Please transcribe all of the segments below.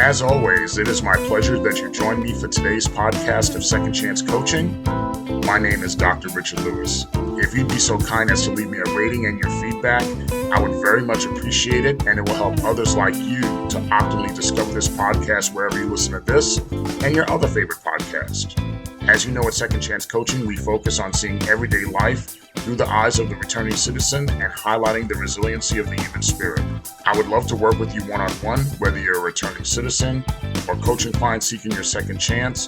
As always, it is my pleasure that you join me for today's podcast of Second Chance Coaching. My name is Dr. Richard Lewis. If you'd be so kind as to leave me a rating and your feedback, I would very much appreciate it, and it will help others like you to optimally discover this podcast wherever you listen to this and your other favorite podcast. As you know, at Second Chance Coaching, we focus on seeing everyday life through the eyes of the returning citizen and highlighting the resiliency of the human spirit. I would love to work with you one-on-one, whether you're a returning citizen or coaching client seeking your second chance,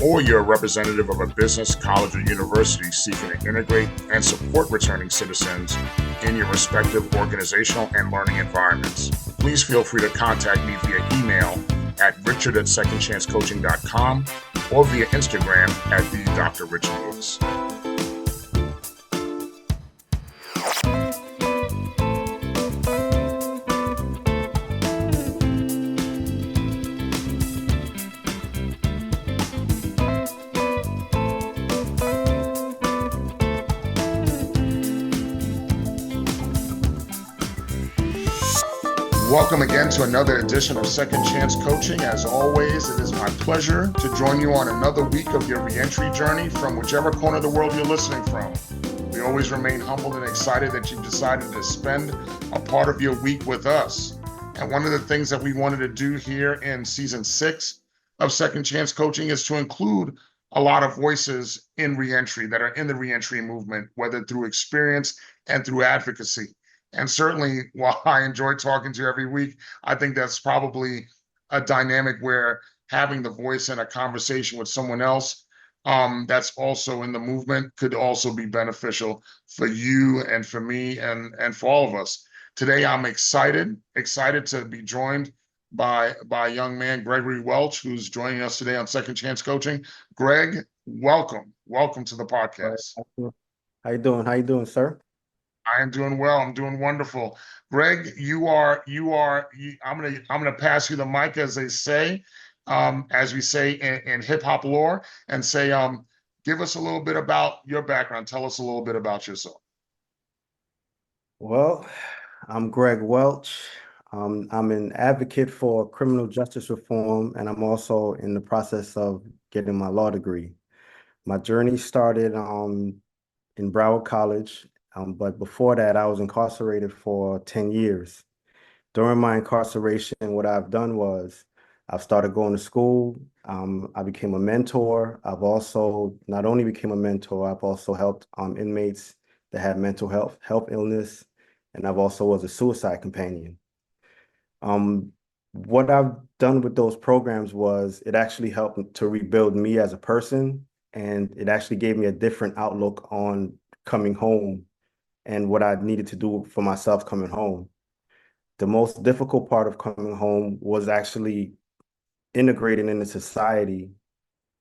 or you're a representative of a business, college, or university seeking to integrate and support returning citizens in your respective organizational and learning environments. Please feel free to contact me via email at richard@secondchancecoaching.com or via Instagram at the Dr. Richard Lewis. Welcome again to another edition of Second Chance Coaching. As always, it is my pleasure to join you on another week of your reentry journey from whichever corner of the world you're listening from. We always remain humbled and excited that you've decided to spend a part of your week with us. And one of the things that we wanted to do here in season 6 of Second Chance Coaching is to include a lot of voices in reentry that are in the reentry movement, whether through experience and through advocacy. And certainly, while I enjoy talking to you every week, I think that's probably a dynamic where having the voice in a conversation with someone else that's also in the movement could also be beneficial for you and for me and for all of us. Today, I'm excited to be joined by a young man, Gregory Welch, who's joining us today on Second Chance Coaching. Greg, welcome to the podcast. How you doing, sir? I am doing well. I'm doing wonderful. Greg, I'm gonna pass you the mic, as they say, as we say in hip hop lore, and say, give us a little bit about your background. Tell us a little bit about yourself. Well, I'm Greg Welch. I'm an advocate for criminal justice reform, and I'm also in the process of getting my law degree. My journey started in Broward College. But before that, I was incarcerated for 10 years. During my incarceration, what I've done was I've started going to school. I became a mentor. I've also not only became a mentor, I've also helped inmates that had mental health illness, and I've also was a suicide companion. What I've done with those programs was it actually helped to rebuild me as a person, and it actually gave me a different outlook on coming home and what I needed to do for myself coming home. The most difficult part of coming home was actually integrating into society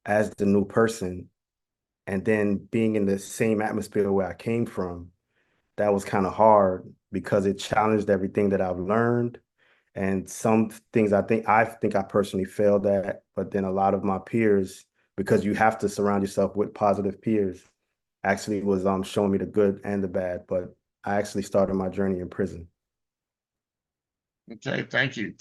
as the new person, and then being in the same atmosphere where I came from. That was kind of hard because it challenged everything that I've learned, and some things I think I personally failed at, but then a lot of my peers, because you have to surround yourself with positive peers, actually was showing me the good and the bad, but I actually started my journey in prison. Okay, thank you,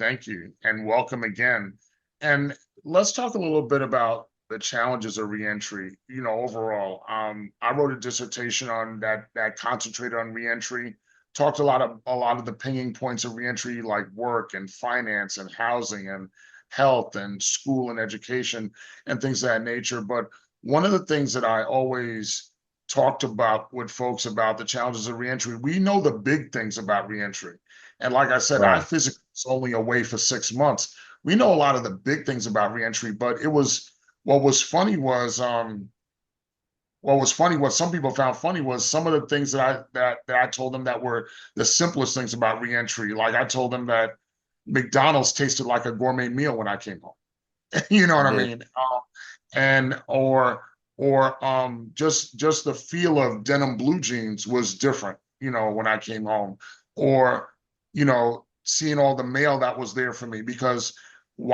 and welcome again. And let's talk a little bit about the challenges of reentry. Overall, I wrote a dissertation on that concentrated on reentry. Talked a lot of the pinging points of reentry, like work and finance and housing and health and school and education and things of that nature. But one of the things that I always talked about with folks about the challenges of reentry, we know the big things about reentry. And like I said, I physically was only away for 6 months. We know a lot of the big things about reentry, but what was funny was some people found funny was some of the things that I told them that were the simplest things about reentry. Like I told them that McDonald's tasted like a gourmet meal when I came home. You know what I mean? Just the feel of denim blue jeans was different, when I came home, or, seeing all the mail that was there for me, because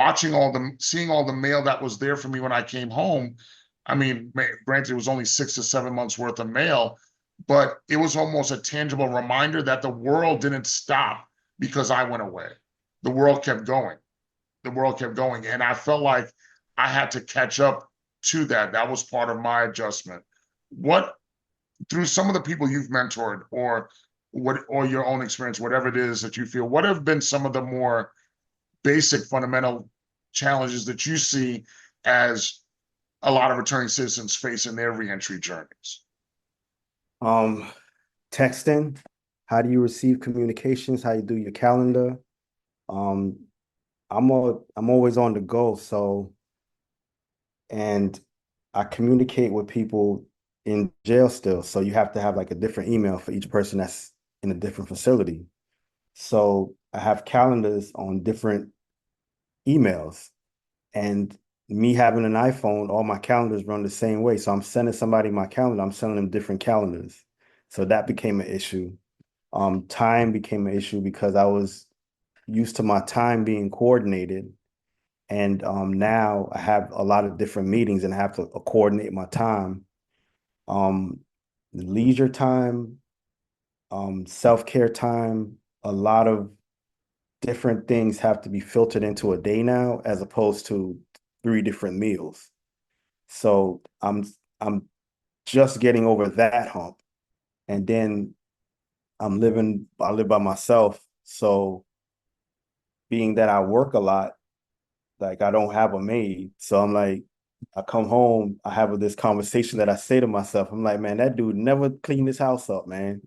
seeing all the mail that was there for me when I came home, I mean, granted, it was only 6 to 7 months worth of mail, but it was almost a tangible reminder that the world didn't stop because I went away. The world kept going. the world kept going. And I felt like I had to catch up to that. That was part of my adjustment. What, through some of the people you've mentored or your own experience, whatever it is that you feel, what have been some of the more basic fundamental challenges that you see as a lot of returning citizens face in their reentry journeys? Um, Texting, how do you receive communications? How you do your calendar? Um, I'm always on the go, so and I communicate with people in jail still. So you have to have like a different email for each person that's in a different facility. So I have calendars on different emails. And me having an iPhone, all my calendars run the same way. So I'm sending somebody my calendar, I'm sending them different calendars. So that became an issue. Time became an issue because I was used to my time being coordinated. And now I have a lot of different meetings and I have to coordinate my time. Um, Leisure time, self-care time, a lot of different things have to be filtered into a day now as opposed to three different meals. So I'm just getting over that hump. And then I live by myself. So being that I work a lot, like I don't have a maid. So I'm like, I come home, I have this conversation that I say to myself. I'm like, man, that dude never cleaned his house up, man.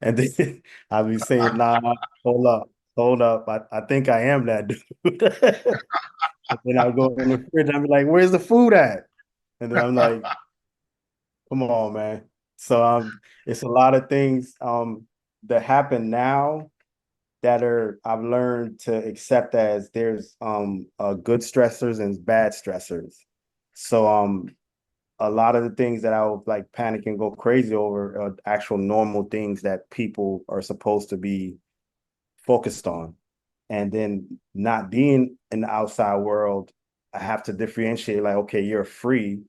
And then I'll be saying, nah, hold up, hold up. I think I am that dude. And then I'll go in the fridge and I'll be like, where's the food at? And then I'm like, come on, man. So it's a lot of things that happen now that I've learned to accept as there's good stressors and bad stressors. So a lot of the things that I would like panic and go crazy over are actual normal things that people are supposed to be focused on. And then not being in the outside world, I have to differentiate like, okay, you're free.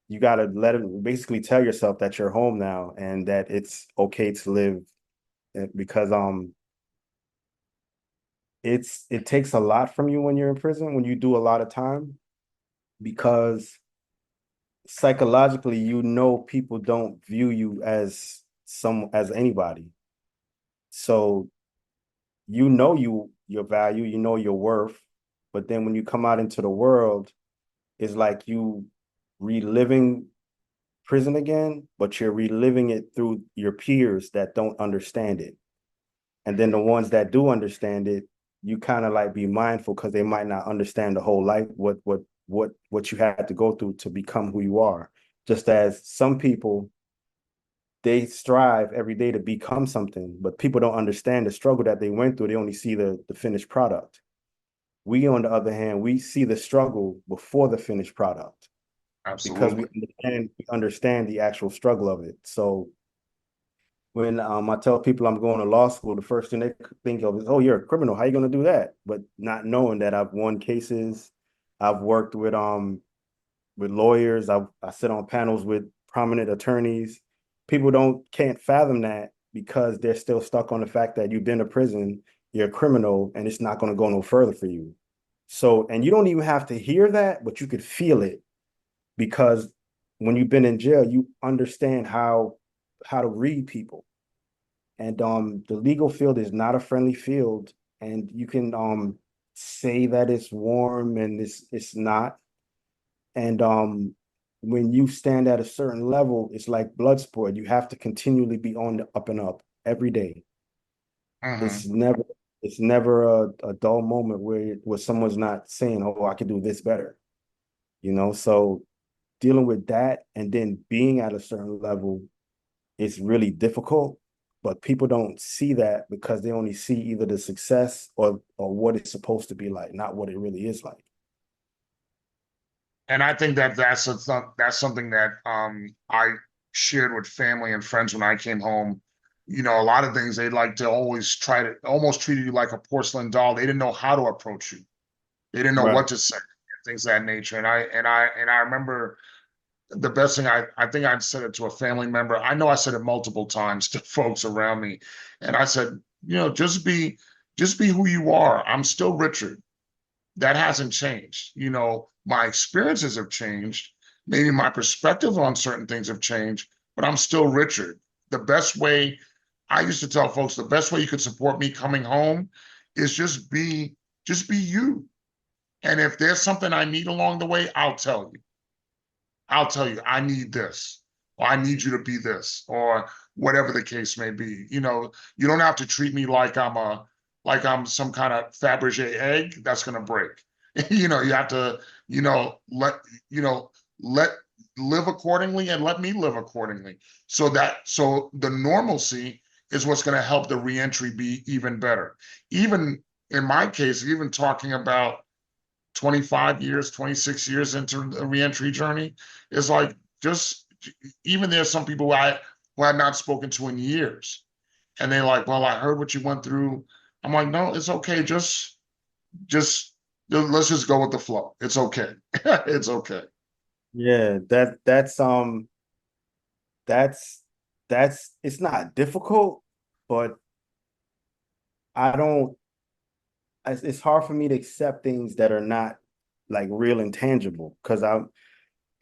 You got to let it basically tell yourself that you're home now and that it's okay to live because it takes a lot from you when you're in prison, when you do a lot of time, because psychologically, people don't view you as anybody. So your value, your worth, but then when you come out into the world, it's like you reliving prison again, but you're reliving it through your peers that don't understand it. And then the ones that do understand it, you kind of like be mindful because they might not understand the whole life, what you had to go through to become who you are. Just as some people, they strive every day to become something, but people don't understand the struggle that they went through. They only see the finished product. We, on the other hand, we see the struggle before the finished product because Absolutely. we understand the actual struggle of it. So when I tell people I'm going to law school, the first thing they think of is, "Oh, you're a criminal. How are you going to do that?" But not knowing that I've won cases, I've worked with lawyers, I sit on panels with prominent attorneys. People can't fathom that because they're still stuck on the fact that you've been to prison, you're a criminal, and it's not going to go no further for you. So, and you don't even have to hear that, but you could feel it because when you've been in jail, you understand how to read people. And the legal field is not a friendly field. And you can say that it's warm and it's not. And when you stand at a certain level, it's like blood sport. You have to continually be on the up and up every day. Hmm. It's never it's never a dull moment where someone's not saying, "Oh, I could do this better." So dealing with that and then being at a certain level is really difficult, but people don't see that because they only see either the success or what it's supposed to be like, not what it really is like. And I think that that's something that I shared with family and friends when I came home. You know, a lot of things they like to always try to almost treat you like a porcelain doll. They didn't know how to approach you. They didn't know what Right. to say, things of that nature. And I remember the best thing I think I'd said it to a family member. I know I said it multiple times to folks around me, and I said, just be who you are. I'm still Richard. that hasn't changed. My experiences have changed. Maybe my perspective on certain things have changed, but I'm still Richard. The best way I used to tell folks, the best way you could support me coming home is just be you. And if there's something I need along the way, I'll tell you. I'll tell you, I need this, or I need you to be this, or whatever the case may be. You don't have to treat me like I'm some kind of Fabergé egg that's gonna break. You have to, you know, let live accordingly and let me live accordingly. So the normalcy is what's gonna help the reentry be even better. Even in my case, even talking about 25 years, 26 years into the reentry journey, is like just even there's some people who I had not spoken to in years. And they're like, well, I heard what you went through. I'm like, no, it's okay. Just let's just go with the flow. It's okay. It's okay. Yeah, that's it's not difficult, but I don't it's hard for me to accept things that are not like real and tangible. Because I'm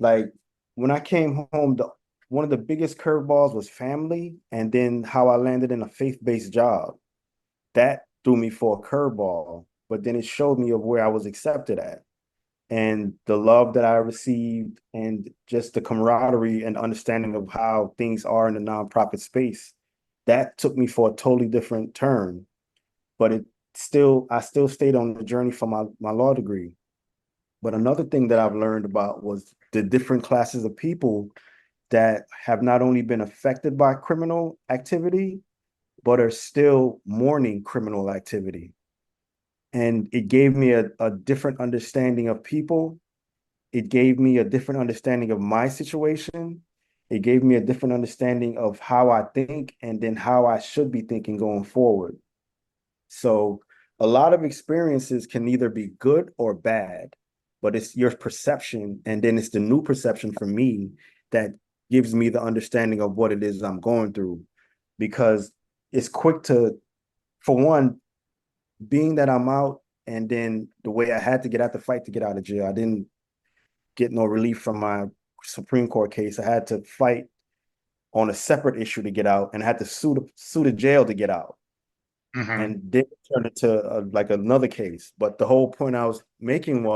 like, when I came home, one of the biggest curveballs was family, and then how I landed in a faith-based job. That threw me for a curveball, but then it showed me of where I was accepted at, and the love that I received, and just the camaraderie and understanding of how things are in the nonprofit space. That took me for a totally different turn, but I still stayed on the journey for my law degree. But another thing that I've learned about was the different classes of people that have not only been affected by criminal activity, but are still mourning criminal activity. And it gave me a different understanding of people. It gave me a different understanding of my situation. It gave me a different understanding of how I think, and then how I should be thinking going forward. So a lot of experiences can either be good or bad, but it's your perception. And then it's the new perception for me that gives me the understanding of what it is I'm going through. Because it's quick to, for one, being that I'm out, and then the way I had to get out the fight to get out of jail, I didn't get no relief from my Supreme Court case. I had to fight on a separate issue to get out, and I had to sue the jail to get out, Hmm. and then turn it to like another case. But the whole point I was making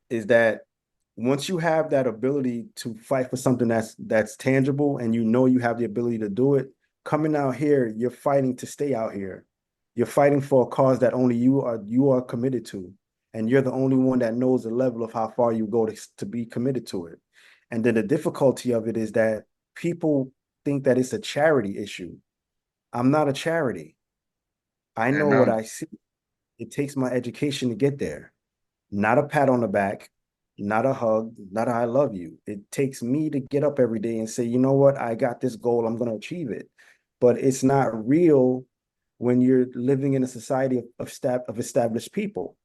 is that once you have that ability to fight for something that's tangible, and you have the ability to do it, coming out here, you're fighting to stay out here. You're fighting for a cause that only you are committed to. And you're the only one that knows the level of how far you go to be committed to it. And then the difficulty of it is that people think that it's a charity issue. I'm not a charity. I know what Amen. I see. It takes my education to get there. Not a pat on the back, not a hug, not a I love you. It takes me to get up every day and say, you know what, I got this goal, I'm going to achieve it. But it's not real when you're living in a society of established people.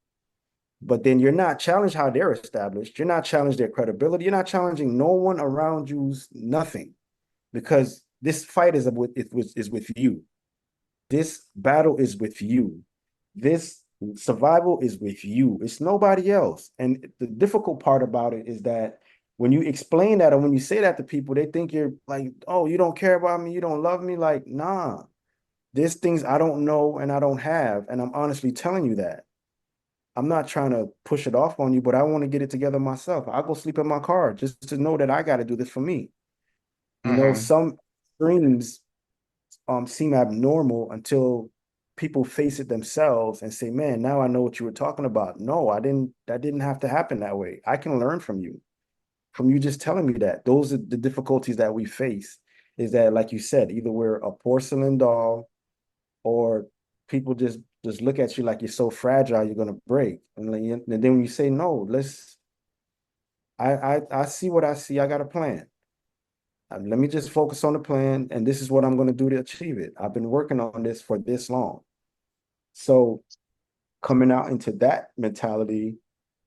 But then you're not challenged how they're established. You're not challenged their credibility. You're not challenging no one around you's nothing, because this fight is with you. This battle is with you. This survival is with you. It's nobody else. And the difficult part about it is that when you explain that, or when you say that to people, they think you're like, oh, you don't care about me, you don't love me. Like, nah, there's things I don't know and I don't have. And I'm honestly telling you that. I'm not trying to push it off on you, but I want to get it together myself. I'll go sleep in my car just to know that I got to do this for me. Hmm. Some dreams seem abnormal until people face it themselves and say, man, now I know what you were talking about. No, that didn't have to happen that way. I can learn from you just telling me that. Those are the difficulties that we face, is that, like you said, either we're a porcelain doll, or people just look at you like you're so fragile, you're going to break. And then when you say, no, I see what I see. I got a plan. Let me just focus on the plan, and this is what I'm going to do to achieve it. I've been working on this for this long. So coming out into that mentality,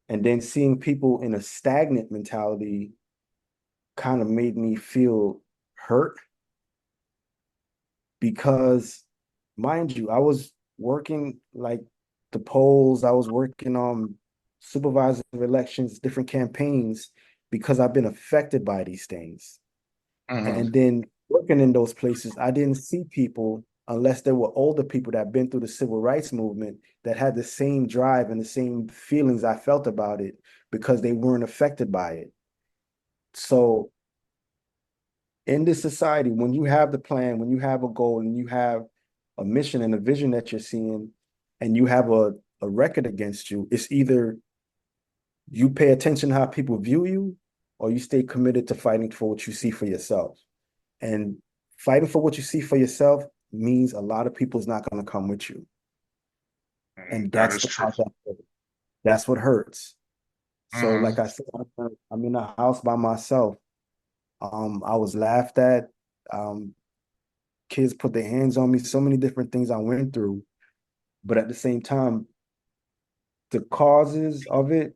and then seeing people in a stagnant mentality, kind of made me feel hurt, because, mind you, I was working like the polls. I was working on supervisor elections, different campaigns, because I've been affected by these things. Mm-hmm. And then working in those places, I didn't see people unless they were older people that had been through the civil rights movement that had the same drive and the same feelings I felt about it because they weren't affected by it. So in this society, when you have the plan, when you have a goal and you have a mission and a vision that you're seeing, and you have a record against you, it's either you pay attention to how people view you or you stay committed to fighting for what you see for yourself. And fighting for what you see for yourself means a lot of people's not going to come with you. And That that's is the true. part that's what hurts. So Mm-hmm. like I said, I'm in a house by myself. I was laughed at. Um, Kids put their hands on me, so many different things I went through. But at the same time, the causes of it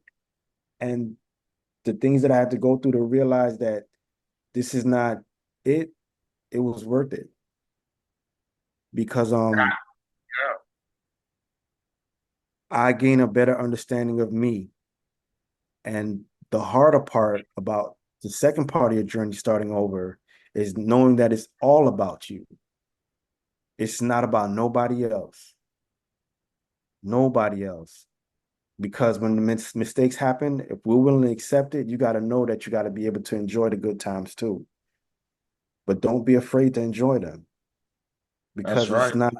and the things that I had to go through to realize that this is not it, it was worth it. Because Yeah, I gain a better understanding of me. And the harder part about the second part of your journey starting over is knowing that it's all about you. It's not about nobody else. Nobody else. Because when the mistakes happen, if we're willing to accept it, you got to know that you got to be able to enjoy the good times too. But don't be afraid to enjoy them that's because it's right. not.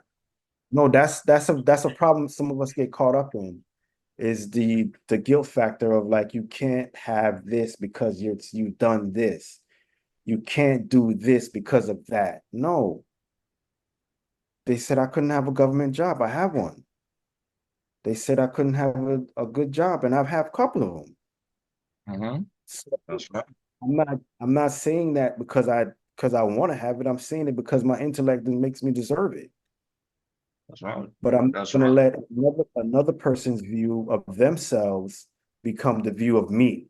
No, that's a problem some of us get caught up in is the guilt factor of like you can't have this because you've done this. You can't do this because of that. No, they said I couldn't have a government job. I have one. They said I couldn't have a good job, and I've had a couple of them. Mm-hmm. So That's right. I'm not saying that because I want to have it. I'm saying it because my intellect makes me deserve it. That's right. But I'm That's going to right. let another person's view of themselves become the view of me.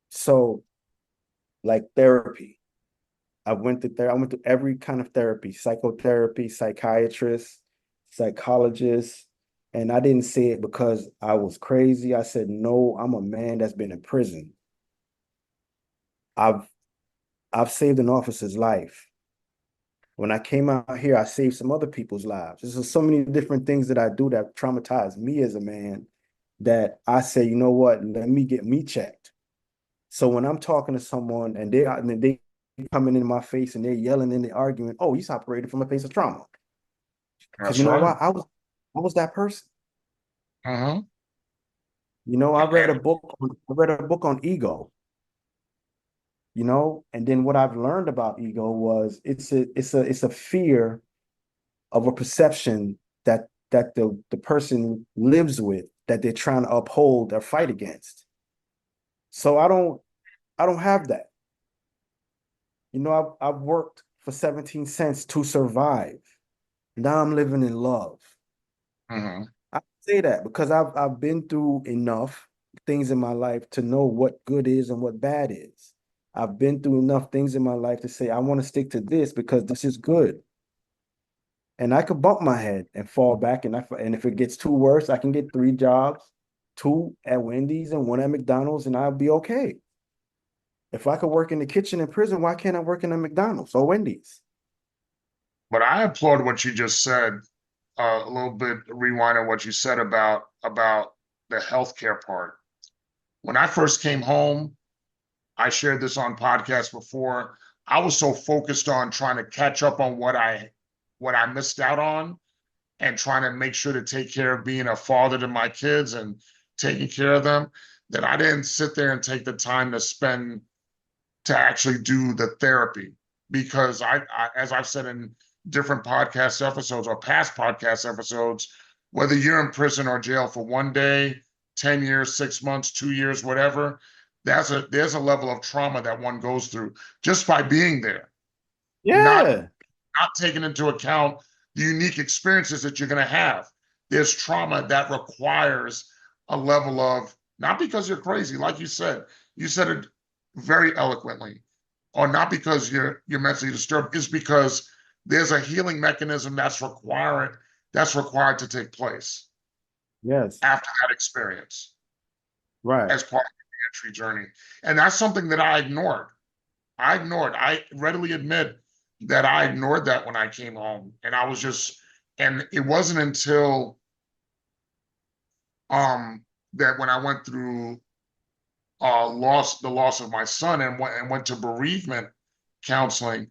So, like therapy, I went to every kind of therapy, psychotherapy, psychiatrist, psychologist, and I didn't say it because I was crazy. I said, no, I'm a man that's been in prison. I've I've saved an officer's life. When I came out here, I saved some other people's lives. There's so many different things that I do that traumatized me as a man that I say, you know what, let me get me checked. So when I'm talking to someone and they coming in my face and they're yelling and they're arguing, oh, he's operating from a place of trauma. Because That's you know right. what? I was that person. Mm-hmm. I read a book on ego, and then what I've learned about ego was it's a fear of a perception that the person lives with that they're trying to uphold or fight against. So I don't have that. I've worked for 17 cents to survive. Now I'm living in love. Mm-hmm. I say that because I've been through enough things in my life to know what good is and what bad is. I've been through enough things in my life to say I want to stick to this because this is good. And I could bump my head and fall back, and if it gets too worse, I can get 3 jobs, two at Wendy's and one at McDonald's, and I'll be okay. If I could work in the kitchen in prison, why can't I work in a McDonald's or Wendy's? But I applaud what you just said. A little bit rewind on what you said about the healthcare part. When I first came home, I shared this on podcasts before. I was so focused on trying to catch up on what I missed out on and trying to make sure to take care of being a father to my kids and taking care of them that I didn't sit there and take the time to actually do the therapy because as I've said in different podcast episodes or past podcast episodes, whether you're in prison or jail for one day, 10 years, 6 months, 2 years, whatever, there's a level of trauma that one goes through just by being there, not Yeah. not taking into account the unique experiences that you're going to have. There's trauma that requires a level of, not because you're crazy, like you said it very eloquently, or not because you're mentally disturbed, is because there's a healing mechanism that's required that's required to take place Yes. after that experience Right. as part of the reentry journey. And that's something that I ignored. I readily admit that I ignored that when I came home. And I was just, and it wasn't until that when I went through the loss of my son and went to bereavement counseling,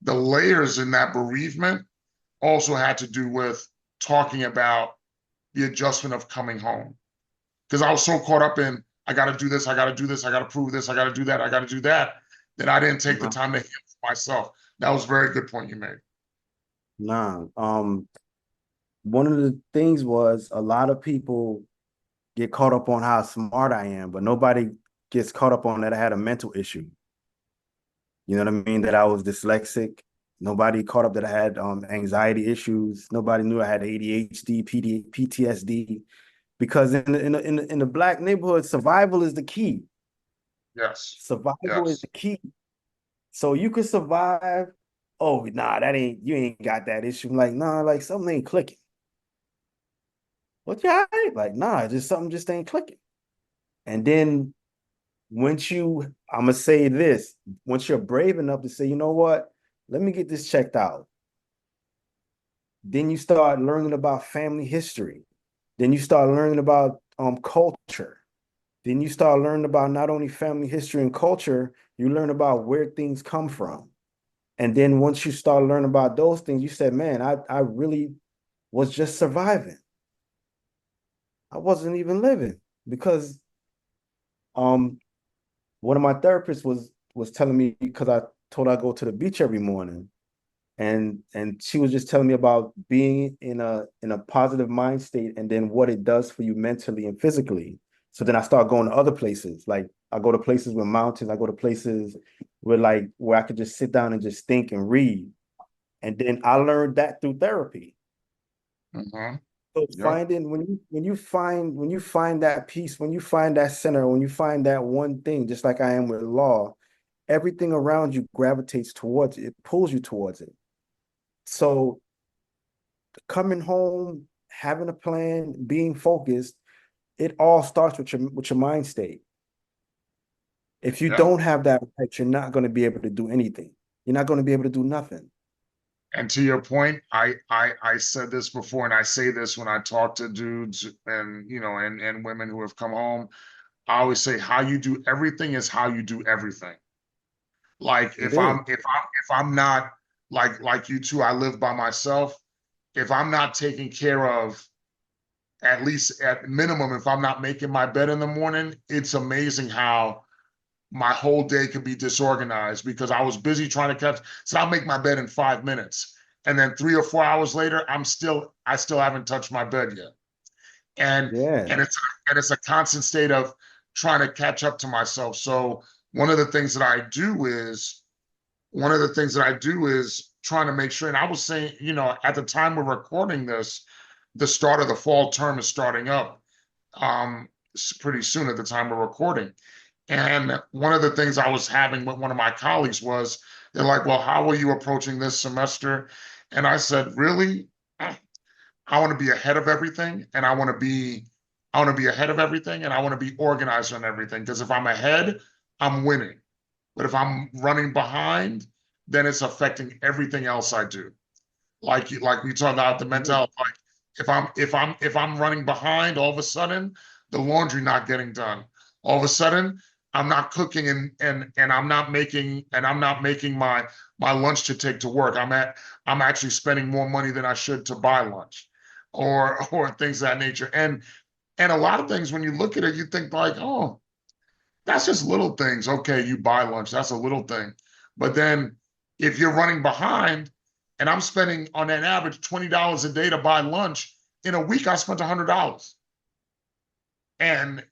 the layers in that bereavement also had to do with talking about the adjustment of coming home. Because I was so caught up in, I got to do this, I got to do this, I got to prove this, I got to do that, I got to do that, that I didn't take the Uh-huh. time to heal myself. That was a very good point you made. Nah. One of the things was a lot of people get caught up on how smart I am, but nobody gets caught up on that I had a mental issue. You know what I mean? That I was dyslexic. Nobody caught up that I had anxiety issues. Nobody knew I had ADHD, PTSD. Because in the black neighborhood, survival is the key. Yes. Survival is Yes. the key. So you could survive. Oh, nah, you ain't got that issue. I'm like, nah, like something ain't clicking. What you all right? Like, nah, just something just ain't clicking. And then I'm gonna say this, once you're brave enough to say, you know what, let me get this checked out. Then you start learning about family history. Then you start learning about culture. Then you start learning about not only family history and culture, you learn about where things come from. And then once you start learning about those things, you said, man, I really was just surviving. I wasn't even living because um one of my therapists was telling me because I told her I go to the beach every morning. And she was just telling me about being in a positive mind state and then what it does for you mentally and physically. So then I start going to other places. Like I go to places with mountains, I go to places where I could just sit down and just think and read. And then I learned that through therapy. Mm-hmm. So Yep. finding when you find that peace, when you find that center, when you find that one thing, just like I am with law, everything around you gravitates towards it. It pulls you towards it. So coming home, having a plan, being focused, it all starts with your mind state. If you Yep. don't have that right, you're not going to be able to do anything. You're not going to be able to do nothing. And to your point, I said this before, and I say this when I talk to dudes and and women who have come home. I always say how you do everything is how you do everything. Like It is. if I'm not like you two, I live by myself. If I'm not taking care of, at least at minimum, if I'm not making my bed in the morning, it's amazing how my whole day could be disorganized because I was busy trying to catch. So I'll make my bed in 5 minutes. And then 3 or 4 hours later, I still haven't touched my bed yet. And Yeah. it's a constant state of trying to catch up to myself. So one of the things that I do is one of the things that I do is trying to make sure, and I was saying, at the time we're recording this, the start of the fall term is starting up pretty soon at the time we're recording. And one of the things I was having with one of my colleagues was they're like, well, how are you approaching this semester? And I said, really? I want to be ahead of everything and I want to be ahead of everything and I want to be organized on everything. Because if I'm ahead, I'm winning. But if I'm running behind, then it's affecting everything else I do. Like we talked about the mental health. Like if I'm running behind, all of a sudden the laundry not getting done. All of a sudden I'm not cooking and I'm not making my lunch to take to work. I'm actually spending more money than I should to buy lunch, or things of that nature. And a lot of things when you look at it, you think like, oh, that's just little things. Okay, you buy lunch, that's a little thing. But then if you're running behind and I'm spending on an average $20 a day to buy lunch, in a week I spent $100. And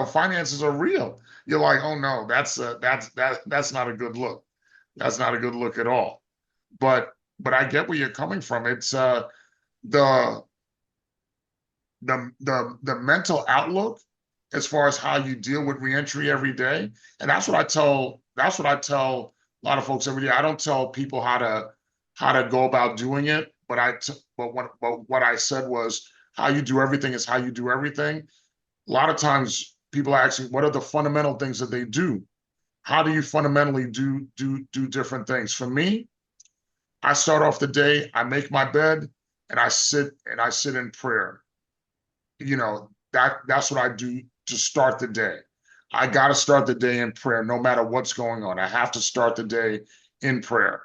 finances are real. You're like, oh no, that's not a good look. That's not a good look at all. But I get where you're coming from. It's the the mental outlook as far as how you deal with reentry every day. And that's what I tell a lot of folks every day. I don't tell people how to go about doing it. what I said was how you do everything is how you do everything. A lot of times people ask me, what are the fundamental things that they do? How do you fundamentally do different things? For me, I start off the day, I make my bed, and I sit in prayer. That's what I do to start the day. I got to start the day in prayer, no matter what's going on. I have to start the day in prayer,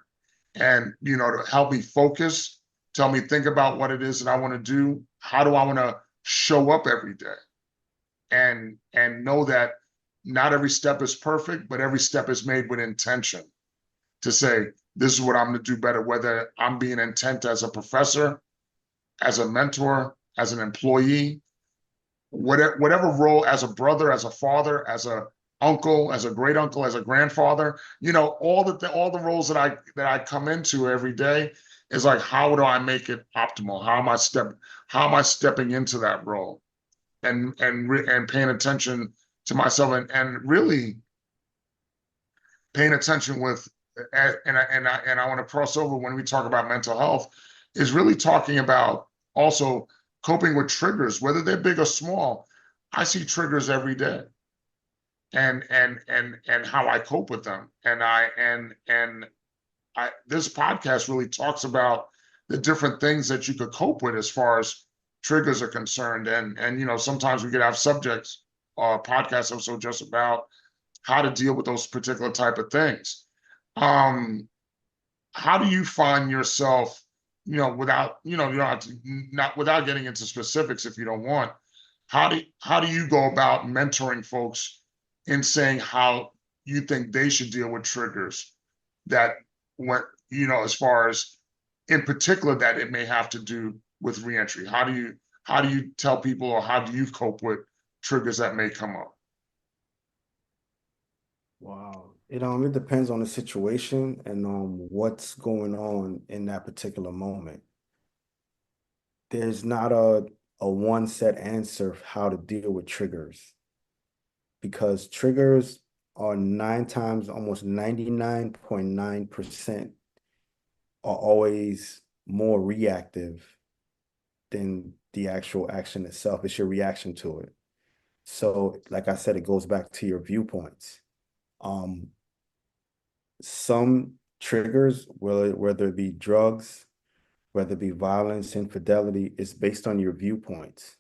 and to help me focus, tell me think about what it is that I want to do. How do I want to show up every day, and know that not every step is perfect, but every step is made with intention to say this is what I'm going to do better. Whether I'm being intent as a professor, as a mentor, as an employee, whatever role, as a brother, as a father, as a uncle, as a great uncle, as a grandfather, all the roles that I come into every day is like, how do I make it optimal? How am I stepping into that role, and paying attention to myself, and really paying attention with, and I want to cross over when we talk about mental health, is really talking about also coping with triggers, whether they're big or small. I see triggers every day, and how I cope with them. And this podcast really talks about the different things that you could cope with as far as triggers are concerned. And sometimes we could have subjects, podcast episode just about how to deal with those particular type of things. Um, how do you find yourself, without, you don't have to, not without getting into specifics if you don't want, how do you go about mentoring folks in saying how you think they should deal with triggers that went, as far as in particular that it may have to do with reentry? How do you tell people, or how do you cope with triggers that may come up? Wow. It depends on the situation and what's going on in that particular moment. There's not a one set answer of how to deal with triggers, because triggers are nine times, almost 99.9% are always more reactive than the actual action itself. It's your reaction to it. So, like I said, it goes back to your viewpoints. Um, some triggers, whether it be drugs, whether it be violence, infidelity, is based on your viewpoints.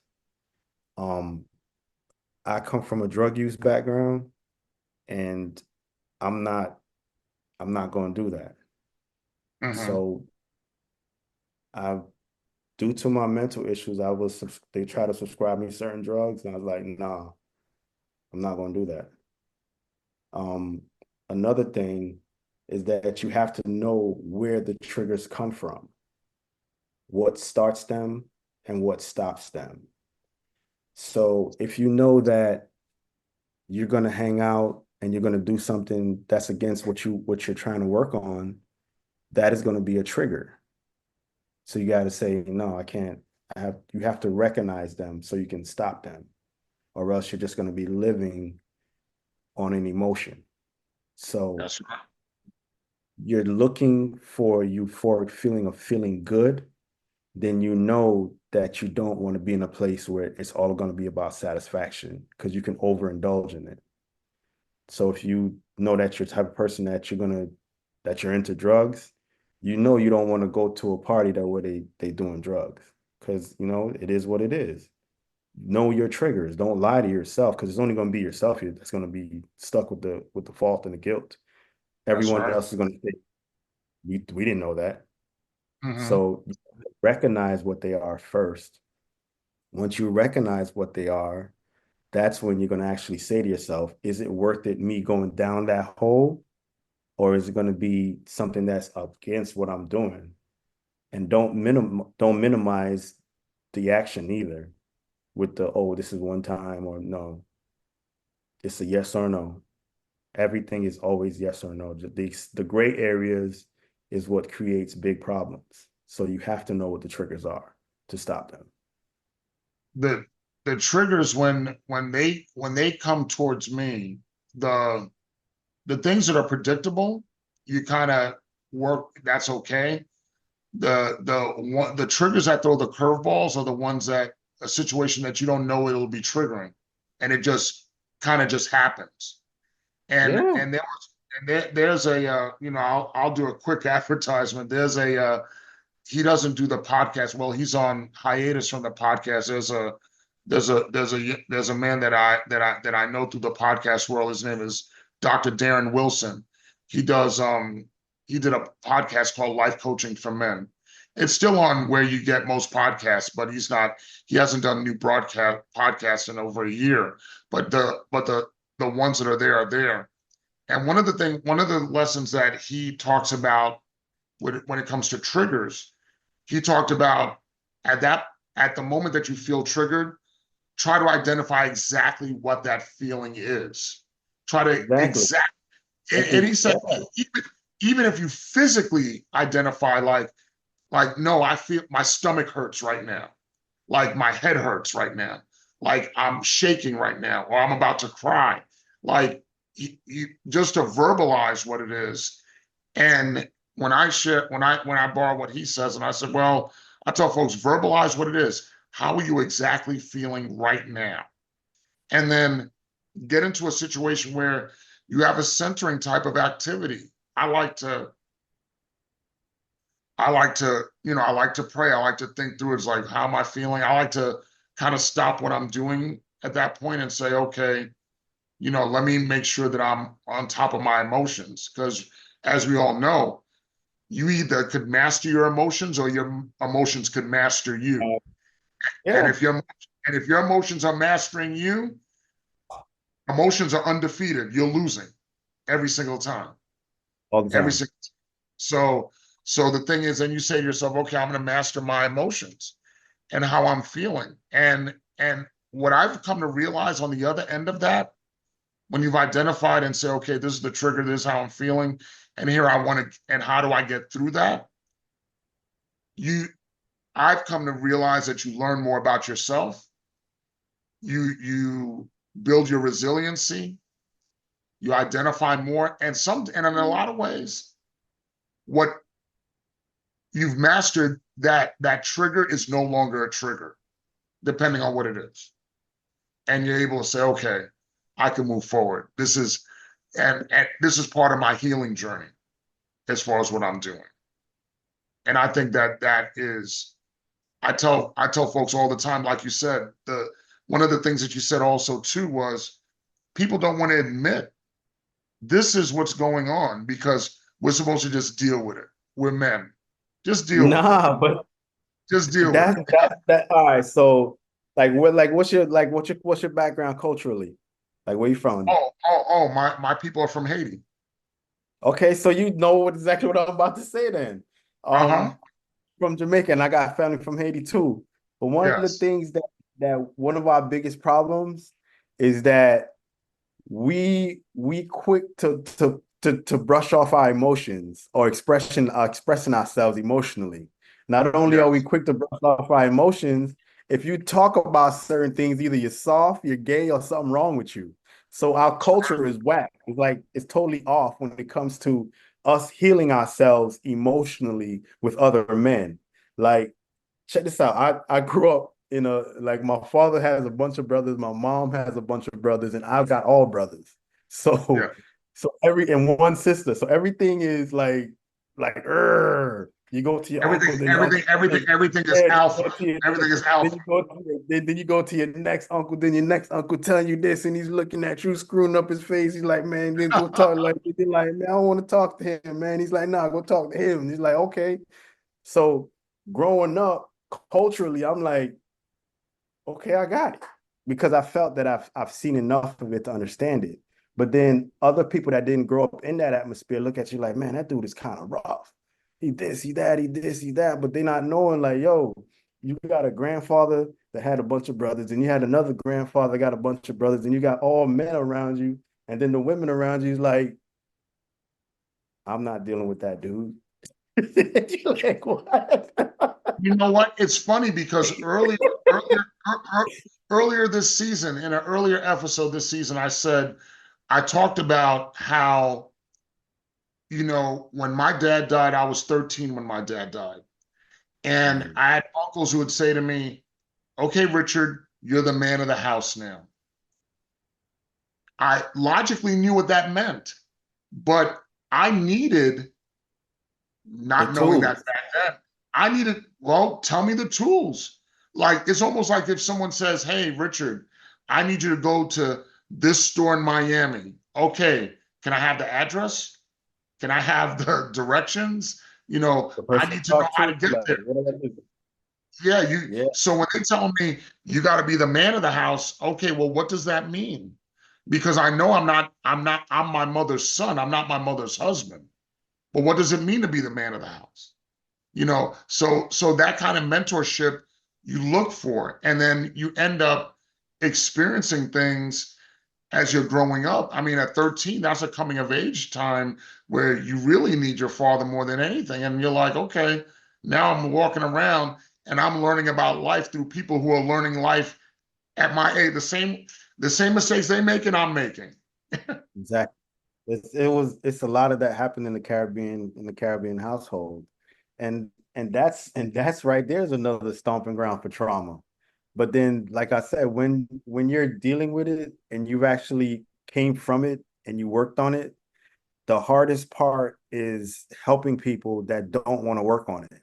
Um, I come from a drug use background, and I'm not I'm not going to do that. Hmm. So I, due to my mental issues, they try to prescribe me certain drugs, and I was like, nah, I'm not going to do that. Um, Another thing is that you have to know where the triggers come from, what starts them and what stops them. So if you know that you're going to hang out and you're going to do something that's against what you're trying to work on, that is going to be a trigger. So you got to say, no, I can't. You have to recognize them so you can stop them, or else you're just going to be living on an emotion. So That's right. you're looking for euphoric feeling of feeling good, then you know that you don't want to be in a place where it's all going to be about satisfaction, because you can overindulge in it. So if you know that you're the type of person that you're into drugs, you know you don't want to go to a party that where they doing drugs, because it is what it is. Know your triggers. Don't lie to yourself, because it's only going to be yourself here that's going to be stuck with the fault and the guilt. That's Everyone right. else is going to say, we didn't know that. Hmm. So recognize what they are first. Once you recognize what they are, that's when you're going to actually say to yourself, is it worth it me going down that hole? Or is it going to be something that's against what I'm doing? And don't minimize the action either with the, oh, this is one time, or no. It's a yes or no. Everything is always yes or no. The gray areas is what creates big problems. So you have to know what the triggers are to stop them. The triggers, when they come towards me, the the things that are predictable, you kind of work, that's okay. The triggers that throw the curveballs are the ones that a situation that you don't know it'll be triggering, and it just kind of just happens. And Yeah. and there was and there's a I'll do a quick advertisement. There's a he doesn't do the podcast. Well, he's on hiatus from the podcast. There's a man that I know through the podcast world. His name is Dr. Darren Wilson. He does he did a podcast called Life Coaching for Men. It's still on where you get most podcasts, but he hasn't done a new broadcast podcast in over a year. But the ones that are there are there. And one of the lessons that he talks about when it comes to triggers, he talked about at that at the moment that you feel triggered, try to identify exactly what that feeling is. Try to Exactly. exact, That's and it. he said Yeah. even if you physically identify like no, I feel my stomach hurts right now, like my head hurts right now, like I'm shaking right now, or I'm about to cry, like just to verbalize what it is. And when I borrow what he says, and I said, well, I tell folks, verbalize what it is. How are you exactly feeling right now? And then get into a situation where you have a centering type of activity. I like to pray. I like to think through it's like, how am I feeling? I like to kind of stop what I'm doing at that point and say, okay, let me make sure that I'm on top of my emotions. Because as we all know, you either could master your emotions or your emotions could master you. And Yeah. if your emotions are mastering you, emotions are undefeated. You're losing every single time. All the Every time. single time. So the thing is, then you say to yourself, okay, I'm going to master my emotions and how I'm feeling. And what I've come to realize on the other end of that, when you've identified and say, okay, this is the trigger, this is how I'm feeling, and here I want to, and how do I get through that? You I've come to realize that you learn more about yourself. You build your resiliency. You identify more, and in a lot of ways, what you've mastered that trigger is no longer a trigger, depending on what it is, and you're able to say, okay, I can move forward. And this is part of my healing journey as far as what I'm doing, and I think that is I tell folks all the time, like you said, the one of the things that you said also too was people don't want to admit this is what's going on because we're supposed to just deal with it. We're men. Just deal with it. Nah, but Just deal with that's it. that. All right. So, what's your background culturally? Like, where you from? My people are from Haiti. Okay, so you know exactly what I'm about to say then. Uh-huh. From Jamaica, and I got family from Haiti too. But one of the Yes. things that one of our biggest problems is that we quick to brush off our emotions or expressing ourselves emotionally. Not only are we Yes. quick to brush off our emotions, if you talk about certain things, either you're soft, you're gay, or something wrong with you. So our culture is whack. It's like it's totally off when it comes to us healing ourselves emotionally with other men. Like, check this out. I grew up in a like my father has a bunch of brothers, my mom has a bunch of brothers, and I've got all brothers. Yeah. So every and one sister. So everything is you go to your Everything, uncle, then your everything, uncle everything, tells you, everything is yeah, then you alpha. go to your, Everything is then alpha. you go to then you go to your next uncle, then your next uncle telling you this, and he's looking at you, screwing up his face. He's like, man, then go talk like he's like, man, I don't want to talk to him, man. He's like, nah, go talk to him. And he's like, okay. So growing up culturally, I'm like, okay, I got it. Because I felt that I've seen enough of it to understand it. But then other people that didn't grow up in that atmosphere look at you like, man, that dude is kind of rough. He this, he that, he this, he that. But they're not knowing, like, yo, you got a grandfather that had a bunch of brothers, and you had another grandfather that got a bunch of brothers, and you got all men around you, and then the women around you is like, I'm not dealing with that dude. You're like, what? You know what? It's funny because earlier this season, in an earlier episode this season, I talked about how, when my dad died, I was 13 when my dad died. And Mhm. I had uncles who would say to me, okay, Richard, you're the man of the house now. I logically knew what that meant, but I needed, The not knowing that tools. back then, I needed, well, tell me the tools. Like, it's almost like if someone says, hey, Richard, I need you to go to this store in Miami. Okay, can I have the address? Can I have the directions? The I person need to to know talk how to to, get like, there. what do I do? Yeah, Yeah, so when they tell me you got to be the man of the house, okay, well, what does that mean? Because I know I'm my mother's son. I'm not my mother's husband. But what does it mean to be the man of the house? So that kind of mentorship you look for, and then you end up experiencing things as you're growing up. I mean, at 13, that's a coming of age time where you really need your father more than anything. And you're like, okay, now I'm walking around and I'm learning about life through people who are learning life at my age, the same mistakes they make and I'm making. exactly. It's a lot of that happened in the Caribbean household. And that's right there's another stomping ground for trauma. But then, like I said, when you're dealing with it and you've actually came from it and you worked on it, the hardest part is helping people that don't want to work on it,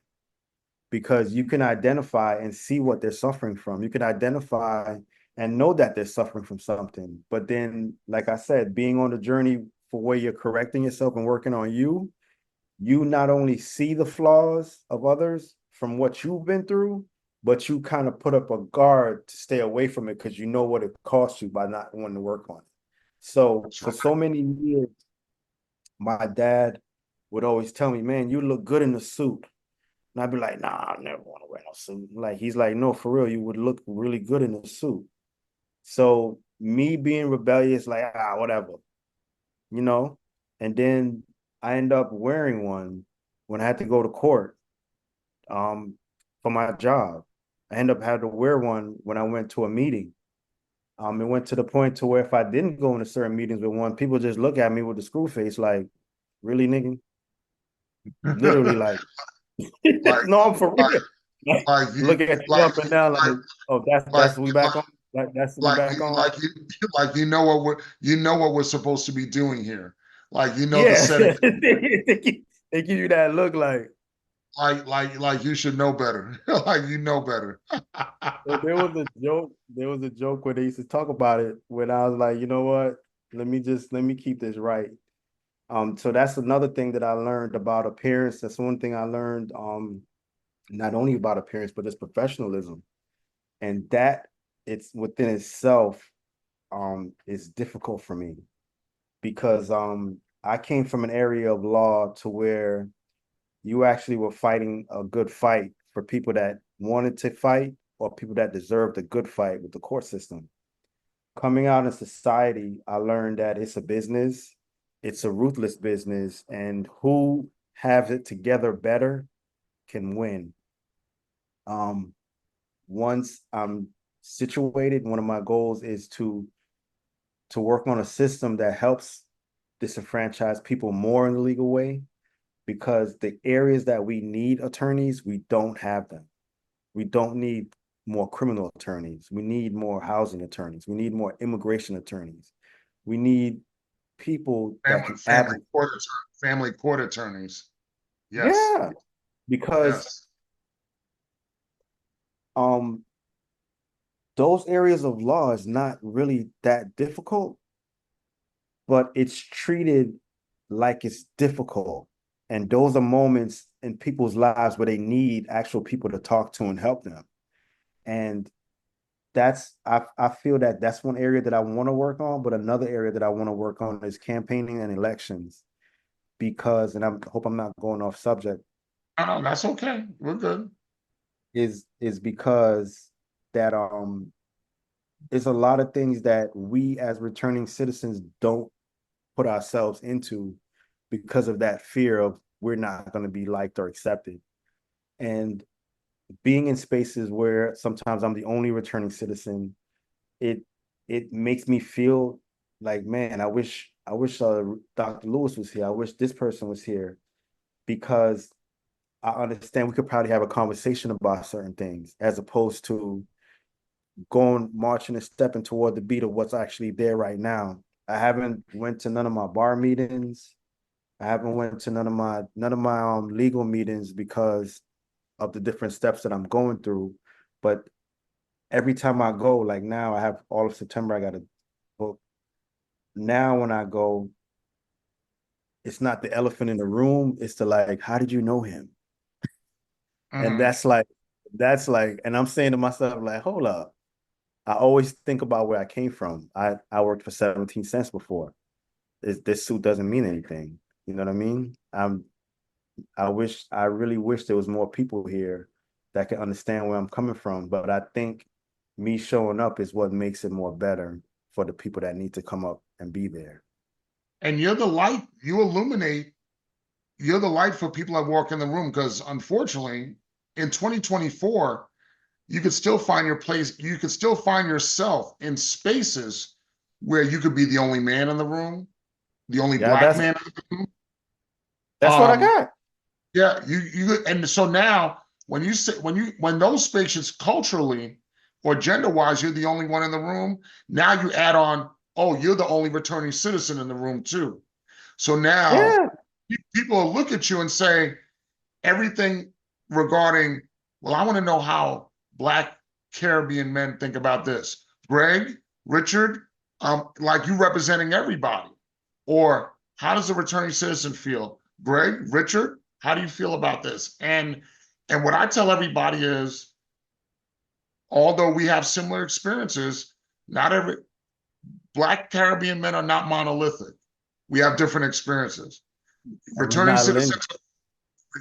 because you can identify and see what they're suffering from. You can identify and know that they're suffering from something. But then, like I said, being on the journey for where you're correcting yourself and working on you, you not only see the flaws of others from what you've been through, but you kind of put up a guard to stay away from it because you know what it costs you by not wanting to work on it. So That's for right. so many years, my dad would always tell me, man, you look good in the suit. And I'd be like, nah, I never want to wear no suit. Like, he's like, no, for real, you would look really good in a suit. So me being rebellious, like, whatever, you know? And then I end up wearing one when I had to go to court um for my job. I end up had to wear one when I went to a meeting. It went to the point to where if I didn't go into certain meetings with one, people just look at me with the screw face, like, really, nigga? Literally, like, like, no, I'm for like, real. Like, like you, look at you like, up and down, like, like, oh, that's like, we back on. That's we like, back you, on. like you, like you know what we're supposed to be doing here. Like the Yeah, setting. they give you that look, like. Like you should know better. Like you know better. So there was a joke. There was a joke where they used to talk about it when I was like, you know what? Let me keep this right. So that's another thing that I learned about appearance. That's one thing I learned, not only about appearance, but it's professionalism. And that it's within itself, is difficult for me because I came from an area of law to where you actually were fighting a good fight for people that wanted to fight or people that deserved a good fight with the court system. Coming out in society, I learned that it's a business, it's a ruthless business, and who has it together better can win. Um, Once I'm situated, one of my goals is to work on a system that helps disenfranchise people more in the legal way, because the areas that we need attorneys, we don't have them. We don't need more criminal attorneys. We need more housing attorneys. We need more immigration attorneys. We need people that family can family advocate. court family court attorneys. Yes. Yeah, because Yes. um those areas of law is not really that difficult, but it's treated like it's difficult. And those are moments in people's lives where they need actual people to talk to and help them. And I feel that that's one area that I want to work on, but another area that I want to work on is campaigning and elections, because, and I hope I'm not going off subject, No, that's okay. We're good. is because that there's a lot of things that we as returning citizens don't put ourselves into because of that fear of we're not going to be liked or accepted. And being in spaces where sometimes I'm the only returning citizen, it it makes me feel like, man, I wish Dr. Lewis was here. I wish this person was here, because I understand we could probably have a conversation about certain things as opposed to going marching and stepping toward the beat of what's actually there right now. I haven't went to none of my bar meetings. I haven't went to none of my legal meetings because of the different steps that I'm going through. But every time I go, like now I have all of September, I got to book. Now when I go, it's not the elephant in the room. It's the like, how did you know him? And Mhm. that's like, and I'm saying to myself, like, hold up. I always think about where I came from. I worked for 17 cents before. This suit doesn't mean anything. You know what I mean? I really wish there was more people here that can understand where I'm coming from. But I think me showing up is what makes it more better for the people that need to come up and be there. And you're the light. You illuminate. You're the light for people that walk in the room. Because unfortunately, in 2024, you could still find your place. You could still find yourself in spaces where you could be the only man in the room, the only Yeah, black man in the room. that's what I Um, got. yeah, and so now when those spaces culturally or gender wise, you're the only one in the room. Now you add on, oh, you're the only returning citizen in the room too. So now Yeah. people will look at you and say everything regarding, well, I want to know how Black Caribbean men think about this. Greg, Richard, like you representing everybody. Or how does a returning citizen feel? Greg, Richard, how do you feel about this? And what I tell everybody is, although we have similar experiences, not every Black Caribbean men are not monolithic. We have different experiences. And we're Returning not linear. citizens,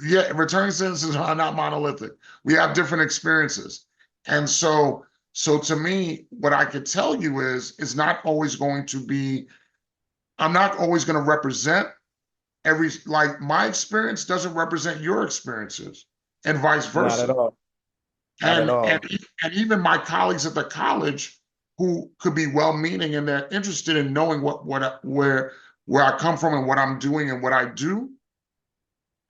yeah, returning citizens are not monolithic. We have different experiences. And so to me, what I could tell you is not always going to be, I'm not always going to represent like my experience doesn't represent your experiences and vice Not at versa. all. Not at And and all. and even my colleagues at the college who could be well-meaning and they're interested in knowing where I come from and what I'm doing and what I do,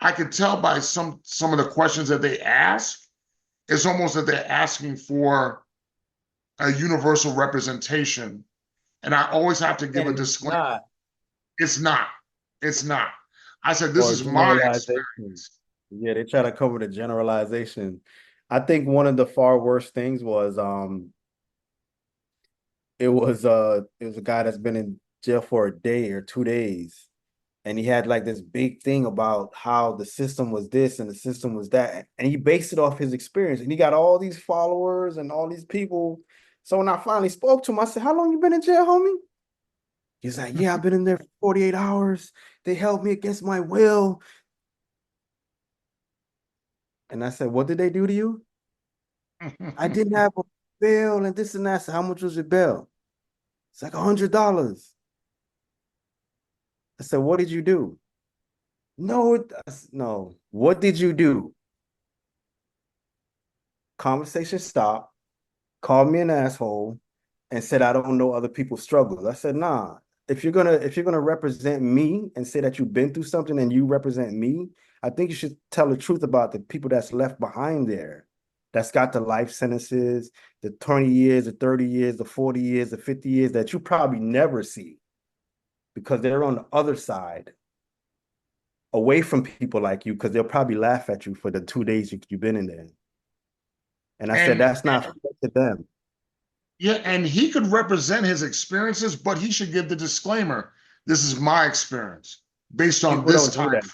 I could tell by some of the questions that they ask, it's almost that they're asking for a universal representation. And I always have to give a And it's disclaimer. not. It's not. It's not. I said, this Or is my generalization. experience. Yeah, they try to cover the generalization. I think one of the far worst things was it was a guy that's been in jail for a day or 2 days, and he had like this big thing about how the system was this and the system was that, and he based it off his experience, and he got all these followers and all these people. So when I finally spoke to him, I said, "How long you been in jail, homie?" He's like, "Yeah, I've been in there for 48 hours. They held me against my will." And I said, "What did they do to you?" "I didn't have a bail and this and that." So how much was your bail? It's like $100. I said, "What did you do?" No, no. What did you do? Conversation stopped, called me an asshole, and said I don't know other people's struggles. I said, nah. If you're gonna represent me and say that you've been through something and you represent me, I think you should tell the truth about the people that's left behind there. That's got the life sentences, the 20 years, the 30 years, the 40 years, the 50 years that you probably never see because they're on the other side, away from people like you, because they'll probably laugh at you for the 2 days you've been in there. And I said, and that's not fair to them. yeah, and he could represent his experiences, but he should give the disclaimer. This is my experience based on People this don't do time. that.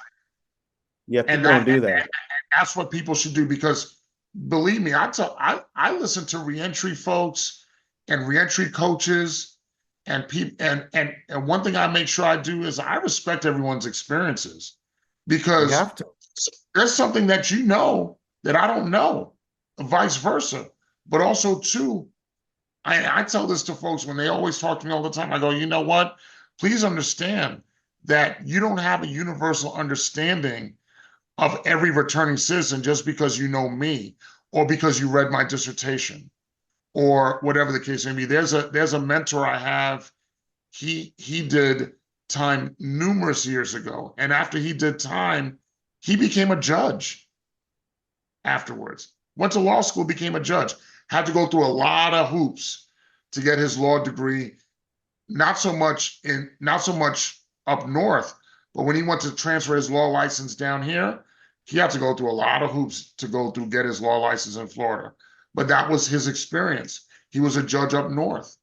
Yeah, And people don't that do that. and that's what people should do because believe me, I listen to reentry folks and reentry coaches and people and one thing I make sure I do is I respect everyone's experiences You because have to. there's something that you know that I don't know, vice versa. But also too, I tell this to folks when they always talk to me all the time. I go, you know what? Please understand that you don't have a universal understanding of every returning citizen just because you know me or because you read my dissertation or whatever the case may be. There's a mentor I have. He did time numerous years ago, and after he did time, he became a judge. afterwards. Went to law school, became a judge, had to go through a lot of hoops to get his law degree. Not so much up north, but when he went to transfer his law license down here, he had to go through a lot of hoops to go through get his law license in Florida. But that was his experience. He was a judge up north,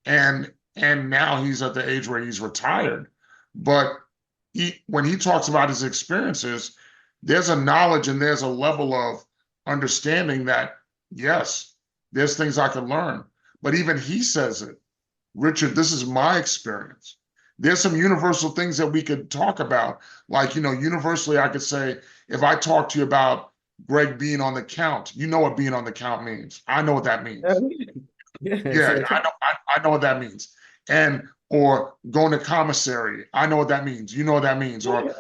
and now he's at the age where he's retired. But when he talks about his experiences, there's a knowledge and there's a level of understanding that yes, there's things I can learn. But even he says it, Richard, this is my experience. There's some universal things that we could talk about. Like, universally, I could say, if I talk to you about Greg being on the count, you know what being on the count means. I know what that means. Yeah, Yeah, I know what that means. Or going to commissary, I know what that means. You know what that means. Or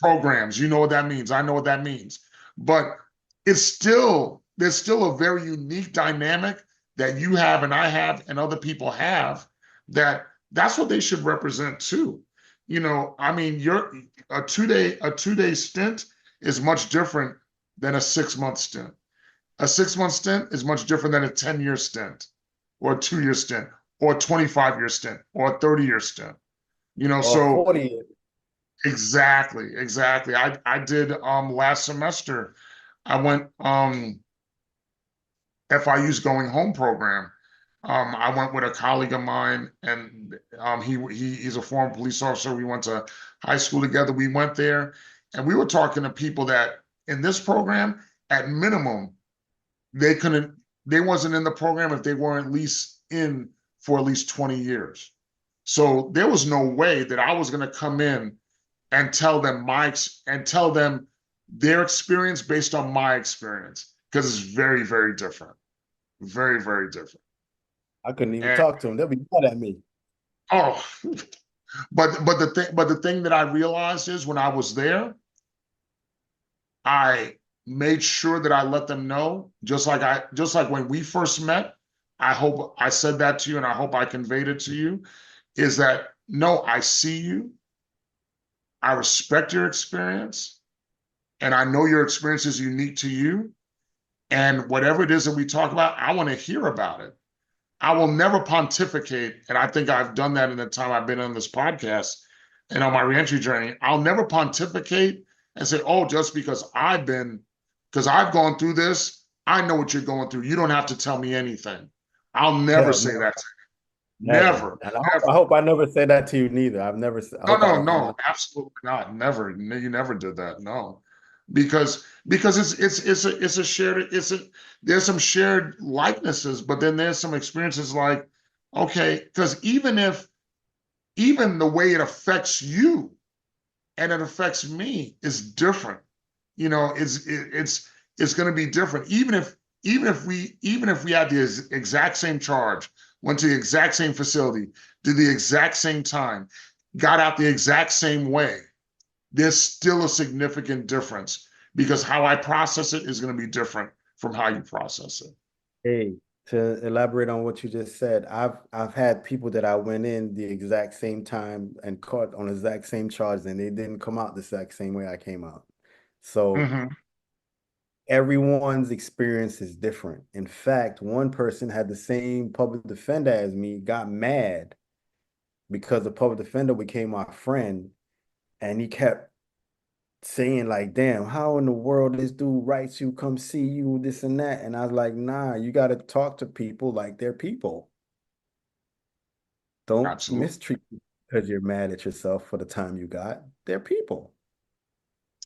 programs, you know what that means. I know what that means. But there's still a very unique dynamic that you have and I have and other people have that's what they should represent too. I mean, a two-day stint is much different than a 6-month stint. A 6-month stint is much different than a 10-year stint or a 2-year stint or a 25-year stint or a 30-year stint. or So 40. exactly. I did last semester, I went FIU's going home program. I went with a colleague of mine, and he's a former police officer. We went to high school together. We went there, and we were talking to people that in this program, at minimum, they wasn't in the program if they weren't at least in for at least 20 years. So there was no way that I was going to come in and tell them their experience based on my experience, because it's very, very different. Very, very different. I couldn't even And talk to him. They'll be mad at me. oh, but the thing that I realized is when I was there, I made sure that I let them know, just like when we first met, I hope I said that to you and I hope I conveyed it to you, is that no, I see you, I respect your experience, and I know your experience is unique to you. And whatever it is that we talk about, I want to hear about it. I will never pontificate, and I think I've done that in the time I've been on this podcast and on my reentry journey. I'll never pontificate and say, "Oh, just because I've gone through this, I know what you're going through. You don't have to tell me anything." I'll never Hell say no, that to you. never. Never, And never. I hope I never said that to you neither. I No, hope I no, don't. no, absolutely not. Never. You never did that. No, because it's a shared there's some shared likenesses, but then there's some experiences like, okay, because even the way it affects you and it affects me is different. It's going to be different. Even if we had the exact same charge, went to the exact same facility, did the exact same time, got out the exact same way, there's still a significant difference because how I process it is going to be different from how you process it. Hey, to elaborate on what you just said, I've had people that I went in the exact same time and caught on the exact same charge, and they didn't come out the exact same way I came out. So Mm-hmm. everyone's experience is different. In fact, one person had the same public defender as me, got mad because the public defender became my friend, and he kept saying like, damn, how in the world this dude writes you, come see you, this and that. And I was like, nah, you got to talk to people like they're people. Don't Absolutely. mistreat them because you're mad at yourself for the time you got. They're people.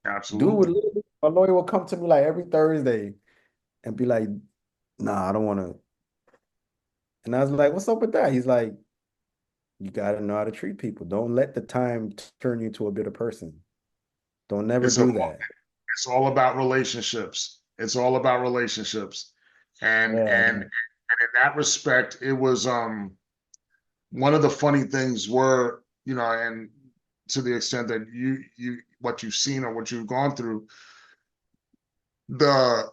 Dude would Absolutely. literally, a lawyer will come to me like every Thursday and be like, nah, I don't want to. And I was like, what's up with that? He's like, you got to know how to treat people. Don't let the time turn you into a bitter person. Don't never It's a do that. it's all about relationships. It's all about relationships. And Yeah, and and in that respect, it was one of the funny things were, and to the extent that you what you've seen or what you've gone through, the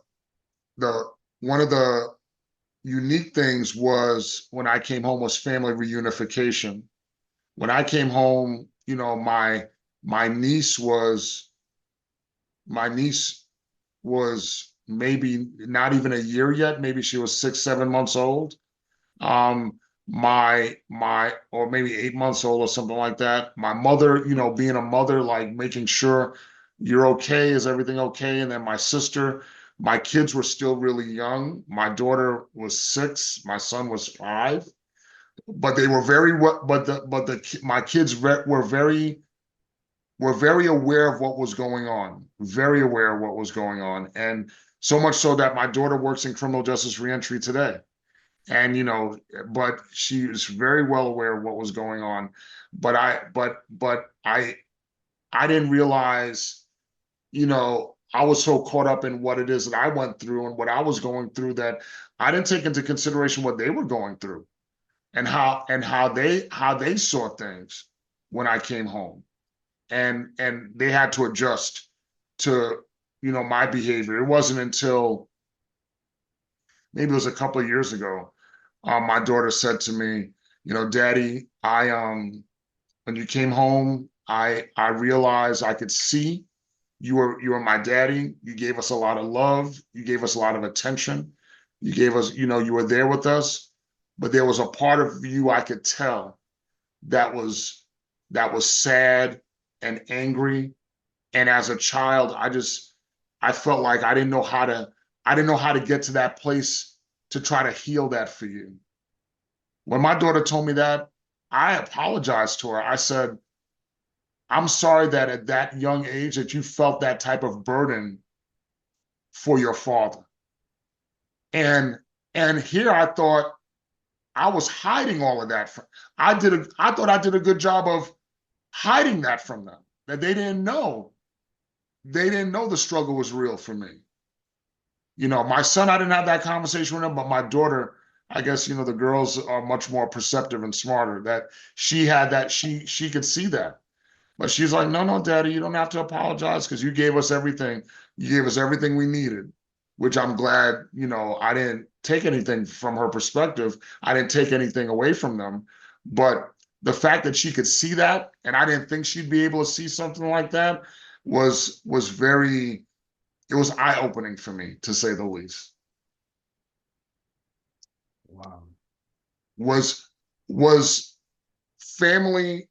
the one of the unique things was when I came home was family reunification. When I came home, my niece was my niece was maybe not even a year yet. Maybe she was 6, 7 months old. Um, or maybe 8 months old or something like that. My mother, being a mother, like making sure you're okay, is everything okay? And then my sister, my kids were still really young. My daughter was 6, my son was 5, but they were my kids were very aware of what was going on, very aware of what was going on. And so much so that my daughter works in criminal justice reentry today. And but she was very well aware of what was going on. But I didn't realize, I was so caught up in what it is that I went through and what I was going through, that I didn't take into consideration what they were going through, and how they saw things when I came home, and they had to adjust to my behavior. It wasn't until maybe it was a couple of years ago, my daughter said to me, Daddy, when you came home, I realized I could see you were my daddy. You gave us a lot of love. You gave us a lot of attention. You gave us, you were there with us, but there was a part of you I could tell that was sad and angry. And as a child, I felt like I didn't know how to get to that place to try to heal that for you. When my daughter told me that, I apologized to her. I said, I'm sorry that at that young age that you felt that type of burden for your father. And and here I thought I was hiding all of that from, I thought I did a good job of hiding that from them, that they didn't know. They didn't know the struggle was real for me. My son, I didn't have that conversation with him, but my daughter, I guess, the girls are much more perceptive and smarter, that she had that, she could see that. But she's like, no, no, Daddy, you don't have to apologize because you gave us everything. You gave us everything we needed, which I'm glad, I didn't take anything from her perspective. I didn't take anything away from them. But the fact that she could see that, and I didn't think she'd be able to see something like that, was very, it was eye-opening for me, to say the least. Wow. Was was family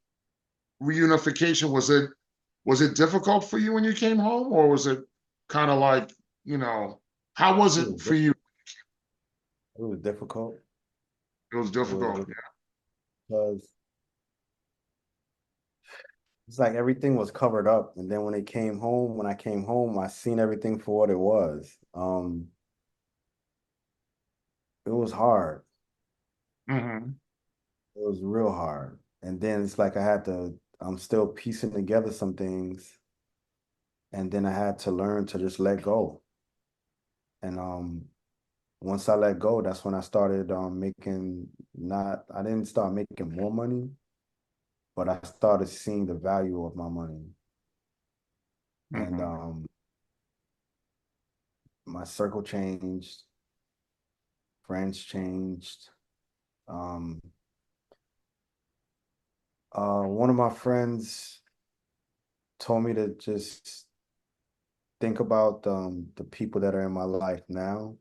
reunification, was it difficult for you when you came home, or was it kind of like, you know, how was It it was, for you? it was difficult. It was It was difficult. because it's like everything was covered up. And then when I came home, I seen everything for what it was. It was hard. Yeah. It was real hard. And then it's like I'm still piecing together some things. And then I had to learn to just let go. And once I let go, that's when I started I didn't start making more money, but I started seeing the value of my money. And Hmm. my circle changed, friends changed. Um, one of my friends told me to just think about the people that are in my life now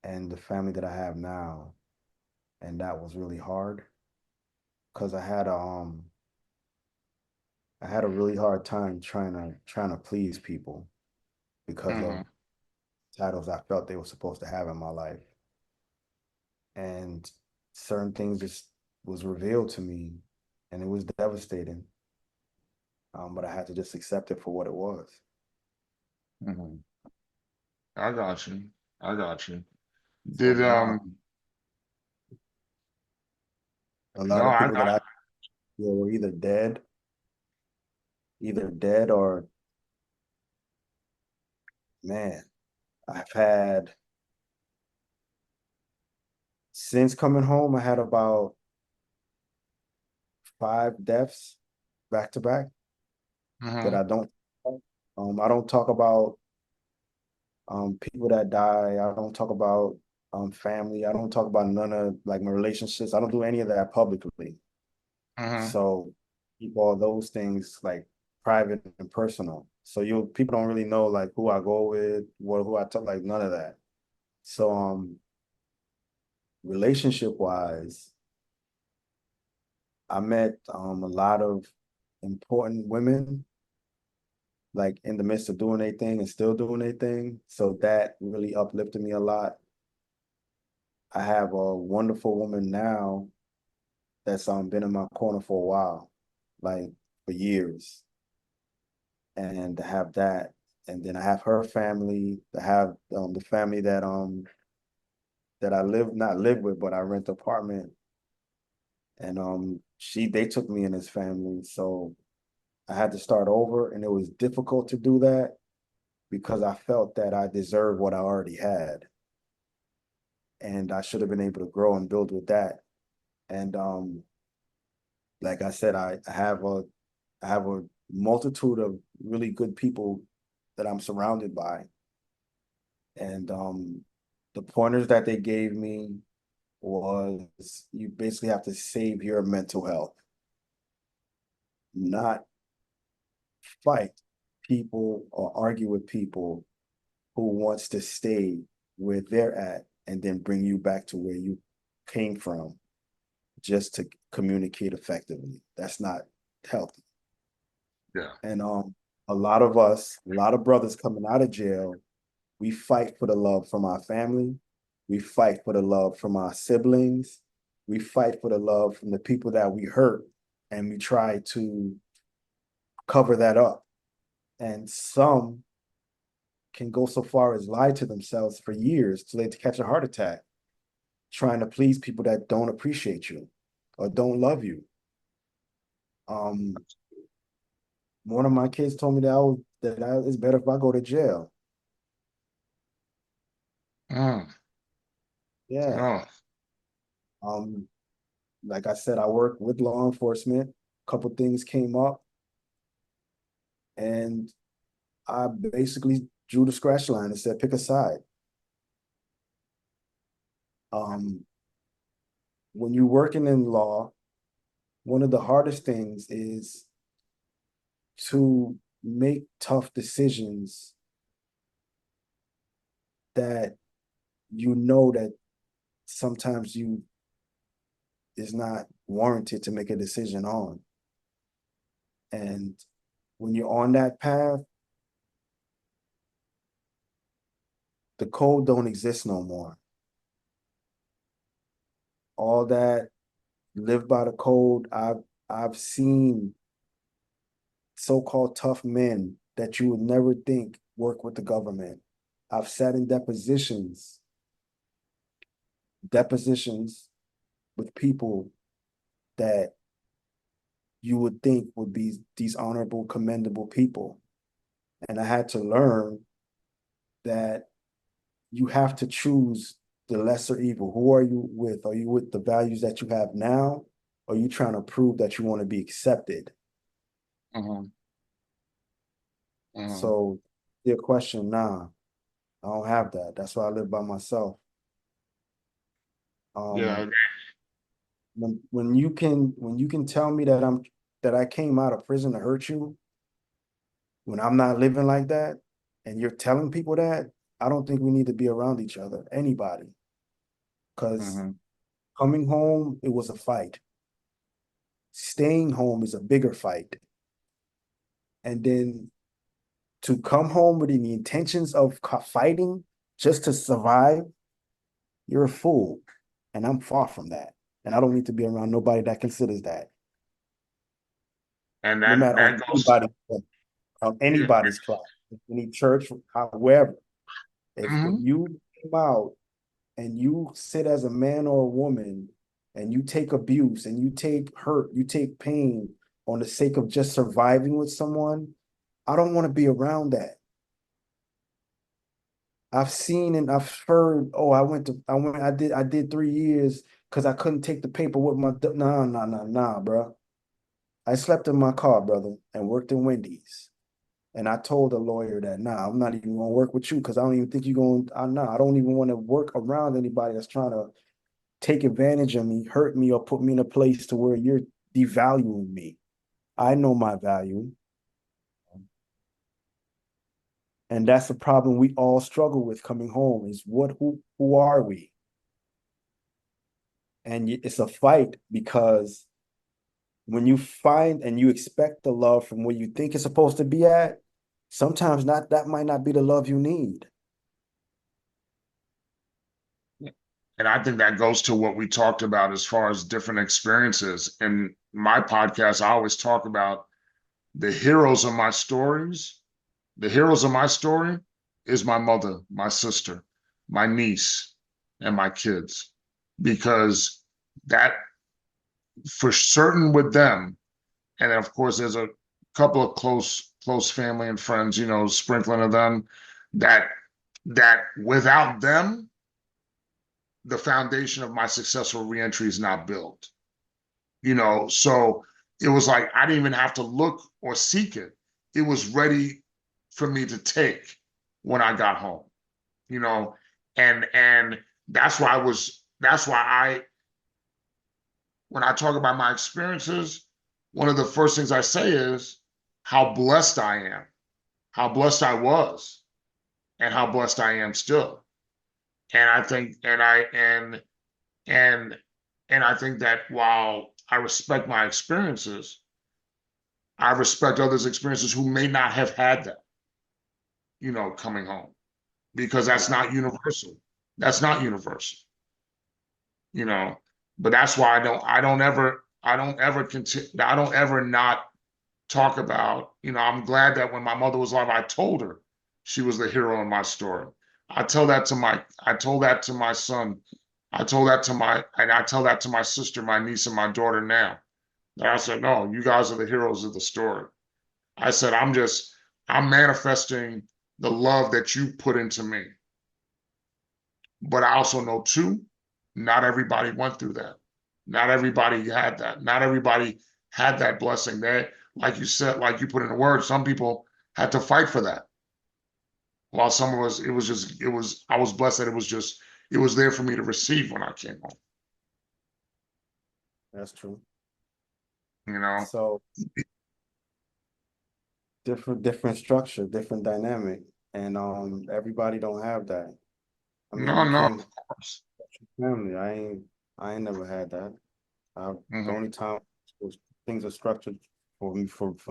and the family that I have now. And that was really hard because I had a really hard time trying to please people because Hmm. of titles I felt they were supposed to have in my life. And certain things just was revealed to me and it was devastating. But I had to just accept it for what it was. Hmm. I got you. I got you. So Did now a no, lot of people that I feel were either dead or man, I've had since coming home, I had about 5 deaths back to back that hmm. I don't talk about people that die. I don't talk about family. I don't talk about none of like my relationships. I don't do any of that publicly. Hmm. So keep all those things like private and personal. So people don't really know like who I go with, who I talk, like none of that. So relationship wise, I met a lot of important women like in the midst of doing their thing and still doing their thing. So that really uplifted me a lot. I have a wonderful woman now that's been in my corner for a while, like for years. And to have that, and then I have her family, to have the family that I not live with, but I rent apartment. And they took me in his family. So I had to start over, and it was difficult to do that because I felt that I deserved what I already had. And I should have been able to grow and build with that. And like I said, I have a multitude of really good people that I'm surrounded by. And the pointers that they gave me was you basically have to save your mental health, not fight people or argue with people who wants to stay where they're at and then bring you back to where you came from just to communicate effectively. That's not healthy. Yeah. And a lot of us, a lot of brothers coming out of jail, we fight for the love from our family. We fight for the love from our siblings. We fight for the love from the people that we hurt, and we try to cover that up. And some can go so far as lie to themselves for years till they catch a heart attack, trying to please people that don't appreciate you or don't love you. Um, One of my kids told me it's better if I go to jail. Mm. Yeah. Oh. Um, like I said, I work with law enforcement. A couple things came up, and I basically drew the scratch line and said, pick a side. When you're working in law, one of the hardest things is to make tough decisions that you know that sometimes you is not warranted to make a decision on. And when you're on that path, the code don't exist no more. All that live by the code, I've seen so-called tough men that you would never think work with the government. I've sat in depositions with people that you would think would be these honorable, commendable people. And I had to learn that you have to choose the lesser evil. Who are you with? Are you with the values that you have now? Or are you trying to prove that you want to be accepted? Mm-hmm. Mm-hmm. So your question, nah, I don't have that. That's why I live by myself. Yeah. Um, when you can tell me that I came out of prison to hurt you, when I'm not living like that, and you're telling people that, I don't think we need to be around each other, anybody. Because Mm-hmm. coming home, it was a fight. Staying home is a bigger fight. And then to come home with the intentions of fighting just to survive, you're a fool. And I'm far from that. And I don't need to be around nobody that considers that. And No that matter that goes. on Yeah. anybody's class, any church, wherever. If Mm-hmm. you come out and you sit as a man or a woman and you take abuse and you take hurt, you take pain on the sake of just surviving with someone, I don't want to be around that. I've seen and I've heard, oh, I did 3 years because I couldn't take the paper with my, nah, bro. I slept in my car, brother, and worked in Wendy's. And I told the lawyer that, nah, I'm not even gonna work with you because I don't even think you're going, nah, I don't even want to work around anybody that's trying to take advantage of me, hurt me, or put me in a place to where you're devaluing me. I know my value. And that's a problem we all struggle with coming home is who are we? And it's a fight because when you find and you expect the love from where you think it's supposed to be at, sometimes not that might not be the love you need. And I think that goes to what we talked about as far as different experiences. In my podcast, I always talk about the heroes of my stories. The heroes of my story is my mother, my sister, my niece, and my kids. Because that, for certain with them, and then of course there's a couple of close family and friends, sprinkling of them, that without them, the foundation of my successful reentry is not built. So it was like I didn't even have to look or seek it. It was ready for me to take when I got home, and that's why when I talk about my experiences, one of the first things I say is how blessed I am, how blessed I was, and how blessed I am still. And I think, and I think that while I respect my experiences, I respect others' experiences who may not have had that, coming home, because that's not universal. That's not universal, you know. But that's why I don't ever continue, I don't ever not talk about, I'm glad that when my mother was alive, I told her she was the hero in my story. I told that to my son. And I tell that to my sister, my niece, and my daughter now. And I said, no, you guys are the heroes of the story. I said, I'm manifesting the love that you put into me. But I also know too, not everybody went through that. Not everybody had that. Not everybody had that blessing. That, like you said, like you put in the word, some people had to fight for that. While some of us, I was blessed that it was there for me to receive when I came home. That's true. You know, So different structure, different dynamic, and everybody don't have that. I mean, no, you no, came of course. family. I ain't never had that. The Hmm. only time things are structured for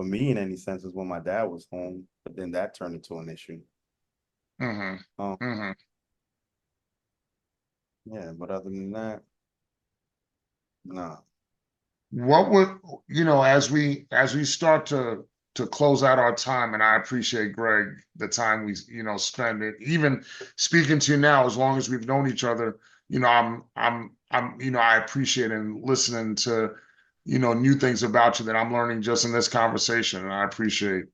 me in any sense is when my dad was home, but then that turned into an issue. Hmm. Um, Hmm. yeah, but other than that, nah. What would, as we start to close out our time, and I appreciate, Greg, the time we spend it, even speaking to you now, as long as we've known each other, I appreciate and listening to new things about you that I'm learning just in this conversation, and I appreciate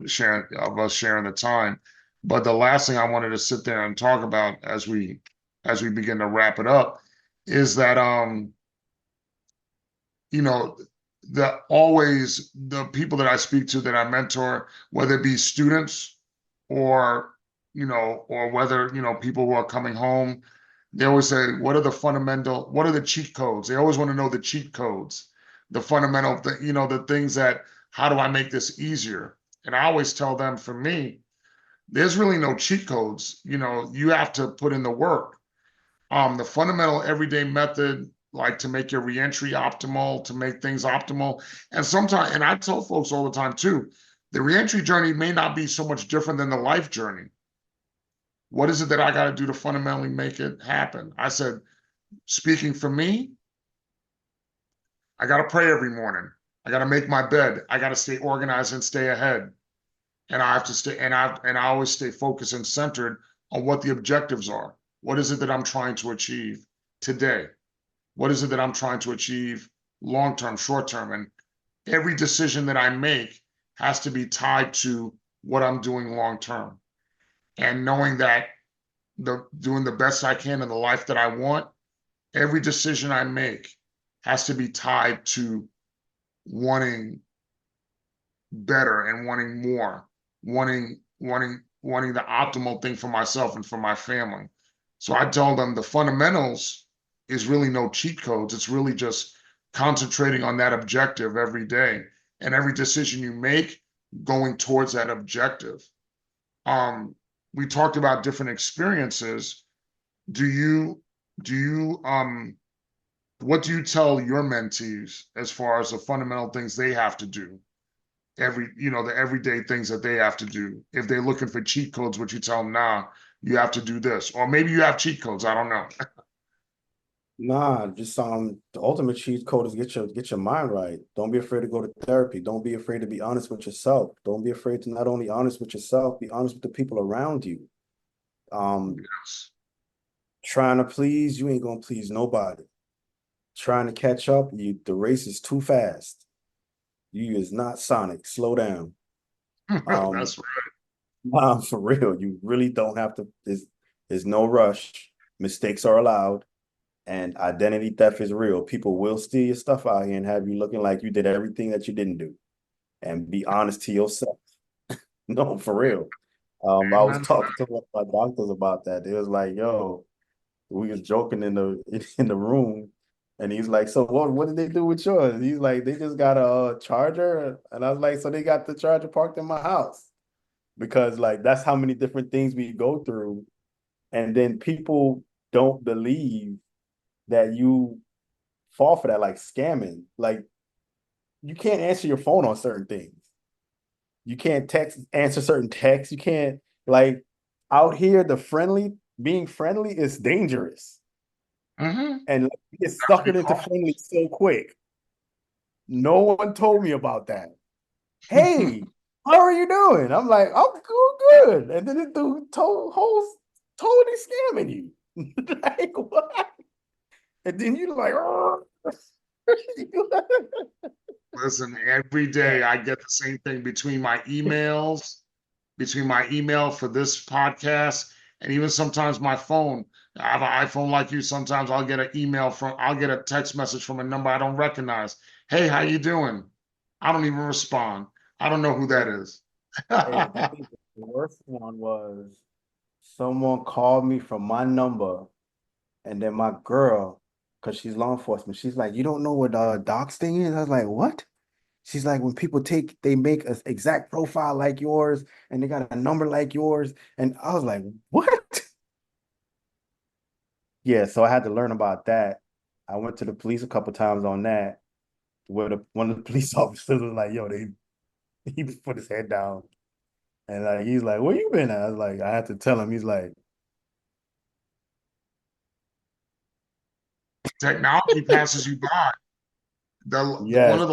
sharing the time. But the last thing I wanted to sit there and talk about as we begin to wrap it up is that you know, always the people that I speak to that I mentor, whether it be students or, or whether, people who are coming home, they always say, what are the cheat codes? They always want to know the cheat codes, the fundamental, the things that, how do I make this easier? And I always tell them, for me, there's really no cheat codes. You have to put in the work. The fundamental everyday method, like to make your reentry optimal, to make things optimal. And sometimes, and I tell folks all the time too, the reentry journey may not be so much different than the life journey. What is it that I got to do to fundamentally make it happen? I said, speaking for me, I got to pray every morning. I got to make my bed. I got to stay organized and stay ahead. And I have to stay, and I always stay focused and centered on what the objectives are. What is it that I'm trying to achieve today? What is it that I'm trying to achieve long term, short term? And every decision that I make has to be tied to what I'm doing long term. And knowing that doing the best I can in the life that I want, every decision I make has to be tied to wanting better and wanting more, wanting the optimal thing for myself and for my family. So I tell them the fundamentals is really no cheat codes. It's really just concentrating on that objective every day and every decision you make going towards that objective. Um, we talked about different experiences. Do you do you what do you tell your mentees as far as the fundamental things they have to do? The everyday things that they have to do. If they're looking for cheat codes, what you tell them, nah, you have to do this. Or maybe you have cheat codes. I don't know. Nah, just the ultimate cheat code is get your mind right. Don't be afraid to go to therapy. Don't be afraid to be honest with yourself. Don't be afraid to not only honest with yourself, be honest with the people around you. Um, Yes. Trying to please, you ain't gonna please nobody. Trying to catch up, the race is too fast. You is not Sonic. Slow down. Um, That's right. nah, for real, you really don't have to. There's no rush. Mistakes are allowed. And identity theft is real. People will steal your stuff out here and have you looking like you did everything that you didn't do. And be honest to yourself. No, for real. I was Amen. talking to one of my doctors about that. It was like, yo, we was joking in the in the room, and he's like, so what did they do with yours? And he's like, they just got a charger. And I was like, so they got the charger parked in my house. Because like that's how many different things we go through. And then people don't believe that you fall for that, like scamming. Like you can't answer your phone on certain things. You can't answer certain texts. You can't like out here. Being friendly is dangerous, Mm-hmm. and like, you get That to be suckered into friendly cautious. so quick. No one told me about that. Hey, how are you doing? I'm like, I'm good. And then this dude totally scamming you. Like what? And then you like, oh. Listen, every Yeah. day I get the same thing between my email for this podcast, and even sometimes my phone. I have an iPhone like you. Sometimes I'll get a text message from a number I don't recognize. Hey, how you doing? I don't even respond. I don't know who that is. Hey, I think the worst one was someone called me from my number, and then my girl, because she's law enforcement, she's like, "You don't know what dox thing is?" I was like, "What?" She's like, "When people they make an exact profile like yours, and they got a number like yours," and I was like, "What?" Yeah, so I had to learn about that. I went to the police a couple times on that, where one of the police officers was like, "Yo, he put his head down." And like he's like, "Where you been at?" I was like, I had to tell him. He's like, Technology passes you by. The "Yes, one of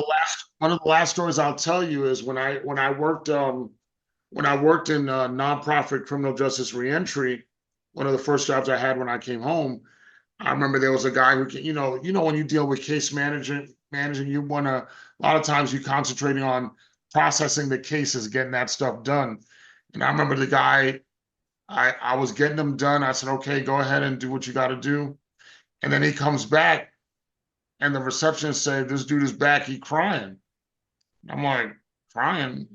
the last stories I'll tell you is when I worked in nonprofit criminal justice reentry, one of the first jobs I had when I came home, I remember there was a guy who when you deal with managing, a lot of times you concentrating on processing the cases, getting that stuff done. And I remember the guy, I was getting them done. I said, okay, go ahead and do what you got to do. And then he comes back and the receptionist said, this dude is back, he crying. I'm like, crying?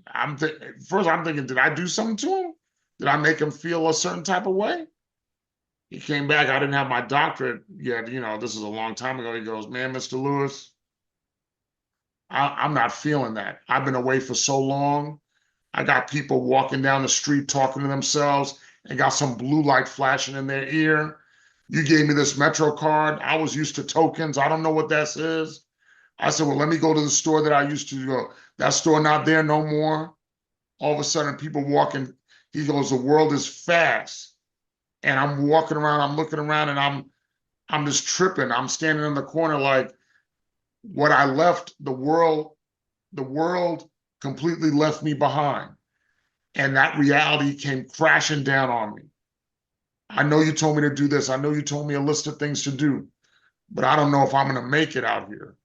First I'm thinking, did I do something to him? Did I make him feel a certain type of way? He came back. I didn't have my doctorate yet. This is a long time ago. He goes, man, Mr. Lewis, I'm not feeling that. I've been away for so long. I got people walking down the street talking to themselves and got some blue light flashing in their ear. You gave me this Metro card. I was used to tokens. I don't know what that is. I said, well, let me go to the store that I used to go. That store not there no more. All of a sudden, people walking. He goes, the world is fast. And I'm walking around, I'm looking around, and I'm just tripping. I'm standing in the corner like what I left, the world completely left me behind. And that reality came crashing down on me. I know you told me to do this. I know you told me a list of things to do, but I don't know if I'm going to make it out here.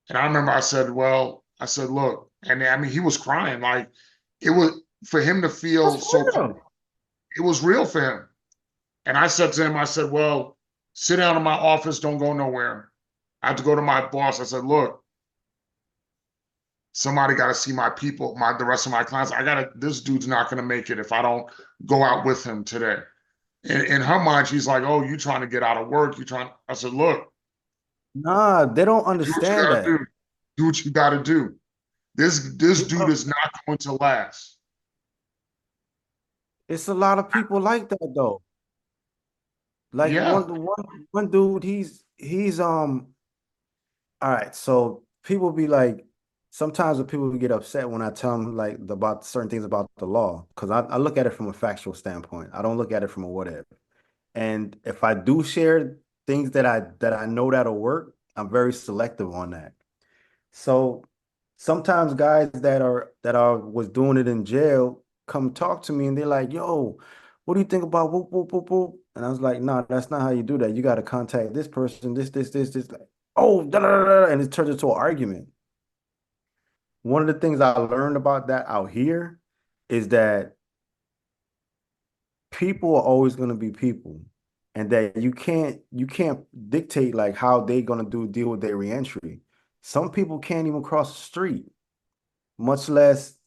And I remember I said, look, and I mean, he was crying like it was for him to that's feel so, real." it was real for him. And I said to him, I said, well, sit down in my office, don't go nowhere. I had to go to my boss. I said, look, somebody got to see my people, the rest of my clients. This dude's not going to make it if I don't go out with him today. In her mind, she's like, oh, you trying to get out of work. I said, look, Nah, they don't do what you understand got to that. do. Do what you got to do. This dude is not going to last. It's a lot of people like that though. Like Yeah, one dude, he's all right. So people be like, sometimes when people get upset when I tell them like about certain things about the law, because I look at it from a factual standpoint. I don't look at it from a what if. And if I do share things that I know that'll work, I'm very selective on that. So sometimes guys that are was doing it in jail come talk to me and they're like, "Yo, what do you think about whoop whoop whoop whoop?" And I was like, "No, that's not how you do that. You got to contact this person, this. Like, oh, da, da, da, da," and it turns into an argument. One of the things I learned about that out here is that people are always going to be people, and that you can't dictate like how they going to deal with their reentry. Some people can't even cross the street, much less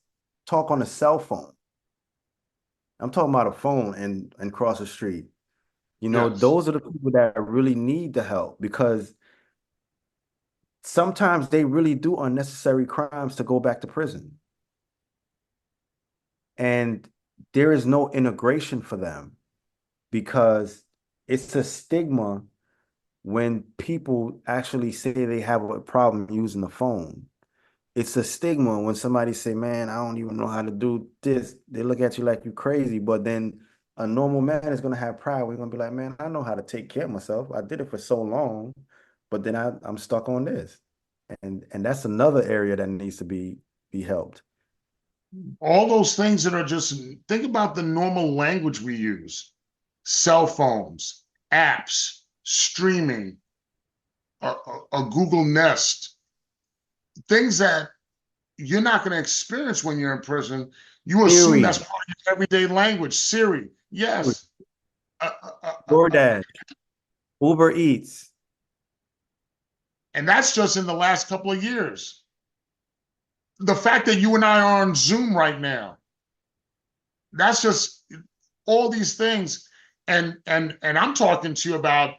talk on a cell phone. I'm talking about a phone and cross the street. yes. Those are the people that really need the help because sometimes they really do unnecessary crimes to go back to prison. And there is no integration for them because it's a stigma when people actually say they have a problem using the phone. It's a stigma when somebody say, "Man, I don't even know how to do this." They look at you like you crazy, but then a normal man is gonna have pride. We're gonna be like, "Man, I know how to take care of myself. I did it for so long, but then I'm stuck on this." And that's another area that needs to be helped. All those things that are just, think about the normal language we use: cell phones, apps, streaming, a Google Nest, things that you're not going to experience when you're in prison. You assume that's Theory, part of your everyday language. Siri, yes. Uh, uh, uh, uh, uh, DoorDash, Uber Eats. and that's just in the last couple of years. The fact that you and I are on Zoom right now, that's just all these things. And I'm talking to you about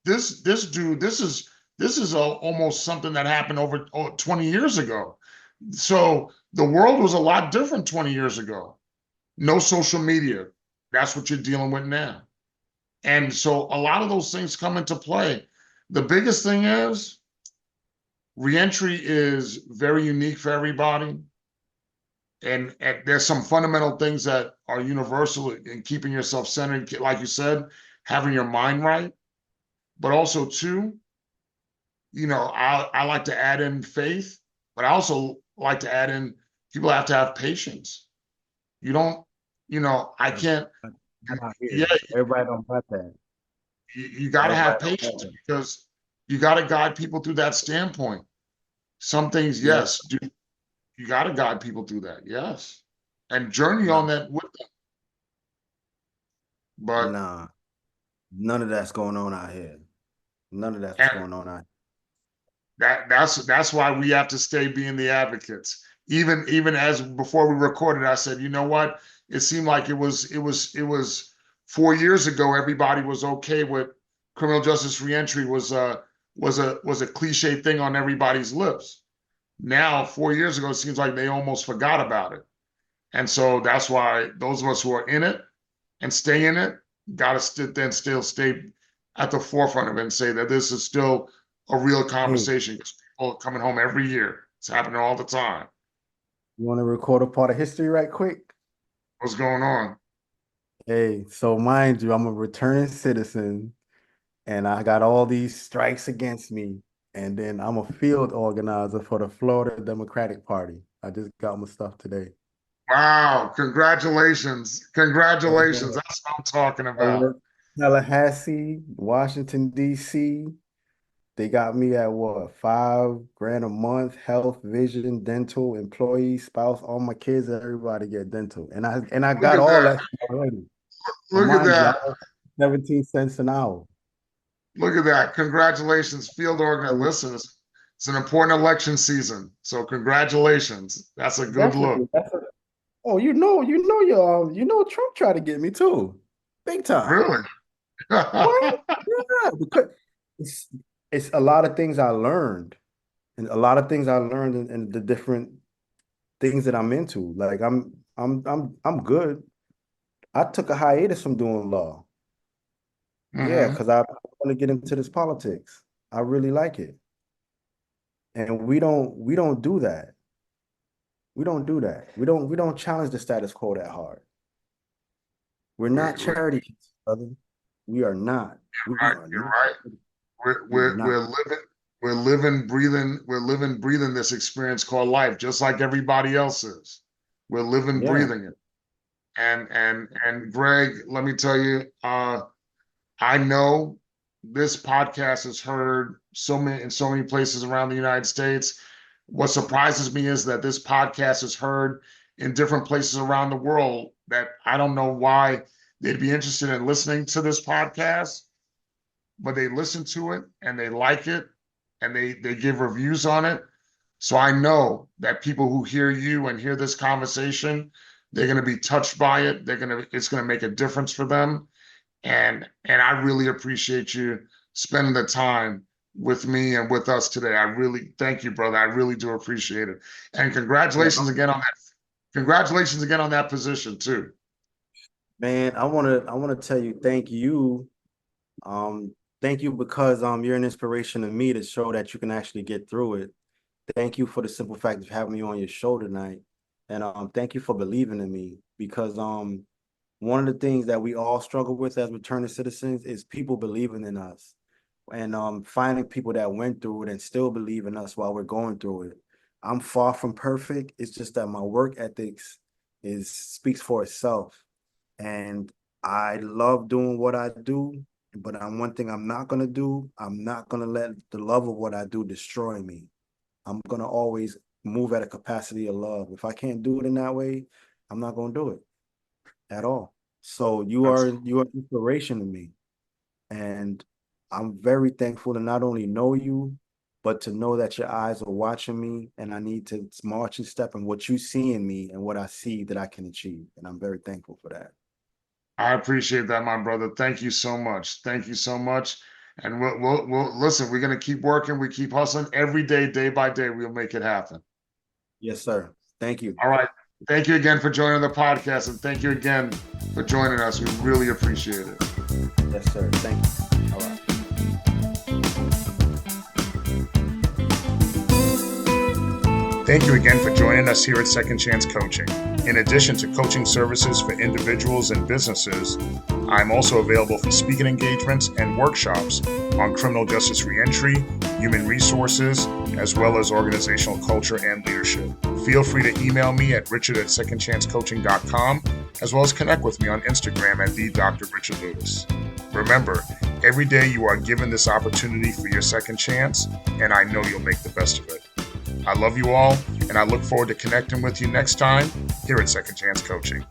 this dude. This is almost something that happened over 20 years ago. So the world was a lot different 20 years ago. No social media. That's what you're dealing with now. And so a lot of those things come into play. The biggest thing is reentry is very unique for everybody. And there's some fundamental things that are universal in keeping yourself centered, like you said, having your mind right. But also, too, I like to add in faith, but I also like to add in people have to have patience. You don't, I can't, Not out yeah, here. Everybody don't got that. you got to Everybody have don't have patience that. because you got to guide people through that standpoint. Some things, Yeah. yes, you got to guide people through that, yes, and journey on Nah, that with them. But nah. None of that's going on out here. None of that's and going on out that's why we have to stay being the advocates. Even as before we recorded, I said, you know what? It seemed like it was 4 years ago. Everybody was okay with criminal justice reentry was a cliche thing on everybody's lips. Now, 4 years ago, it seems like they almost forgot about it. And so that's why those of us who are in it and stay in it got to then still stay at the forefront of it and say that this is still a real here. Hey, conversation because people are coming home every year. It's happening all the time. you want to record a part of history right quick? What's going on? Hey, so mind you, I'm a returning citizen and I got all these strikes against me. And then I'm a field organizer for the Florida Democratic Party. I just got my stuff today. Wow. Congratulations. Congratulations. I That's what I'm talking about. work Tallahassee, Washington, D.C. They got me at what, 5 grand a month, health, vision, dental, employee, spouse, all my kids, everybody get dental. And I Look got at all that. that already. And Look at mind you, that. I work 17 cents an hour. Look at that. Congratulations, field organ. Listen, it's an important election season. So congratulations. That's a good look. Definitely. Oh, Trump tried to get me too. Big time. Really? What? Yeah, because it's it's a lot of things I learned. And a lot of things I learned in the different things that I'm into. Like I'm good. I took a hiatus from doing law. Yeah, Mm-hmm. because I want to get into this politics. I really like it. And we don't do that. We don't do that. We don't challenge the status quo that hard. We're We're, not we're, charity cases, brother. We are not. We right. are You're not. right. We're, We are we're, not. we're living, breathing this experience called life, just like everybody else is. We're living, Yeah. breathing it. And Greg, let me tell you, I know this podcast is heard in so many places around the United States. What surprises me is that this podcast is heard in different places around the world that I don't know why they'd be interested in listening to this podcast, but they listen to it and they like it and they give reviews on it. So I know that people who hear you and hear this conversation, they're going to be touched by it. It's going to make a difference for them. And I really appreciate you spending the time with me and with us today. I really thank you, brother. I really do appreciate it. And Yeah. congratulations again on that position too. Man, I want to tell you thank you. Thank you because you're an inspiration to me to show that you can actually get through it. Thank you for the simple fact of having me on your show tonight. And thank you for believing in me because one of the things that we all struggle with as returning citizens is people believing in us and finding people that went through it and still believe in us while we're going through it. I'm far from perfect. It's just that my work ethics is speaks for itself. And I love doing what I do, but one thing I'm not gonna do, I'm not gonna let the love of what I do destroy me. I'm gonna always move at a capacity of love. If I can't do it in that way, I'm not gonna do it at all. So That's you are inspiration to me. And I'm very thankful to not only know you, but to know that your eyes are watching me and I need to march and step in what you see in me and what I see that I can achieve. And I'm very thankful for that. I appreciate that, my brother. Thank you so much. Thank you so much. And we'll listen. We're gonna keep working. We keep hustling every day, day by day. We'll make it happen. Yes, sir. Thank you. All right. Thank you again for joining the podcast, and thank you again for joining us. We really appreciate it. Yes, sir. Thank you. All right. Thank you again for joining us here at Second Chance Coaching. In addition to coaching services for individuals and businesses, I'm also available for speaking engagements and workshops on criminal justice reentry, human resources, as well as organizational culture and leadership. Feel free to email me at richard@secondchancecoaching.com, as well as connect with me on Instagram at @DrRichardLewis. Remember, every day you are given this opportunity for your second chance, and I know you'll make the best of it. I love you all, and I look forward to connecting with you next time here at Second Chance Coaching.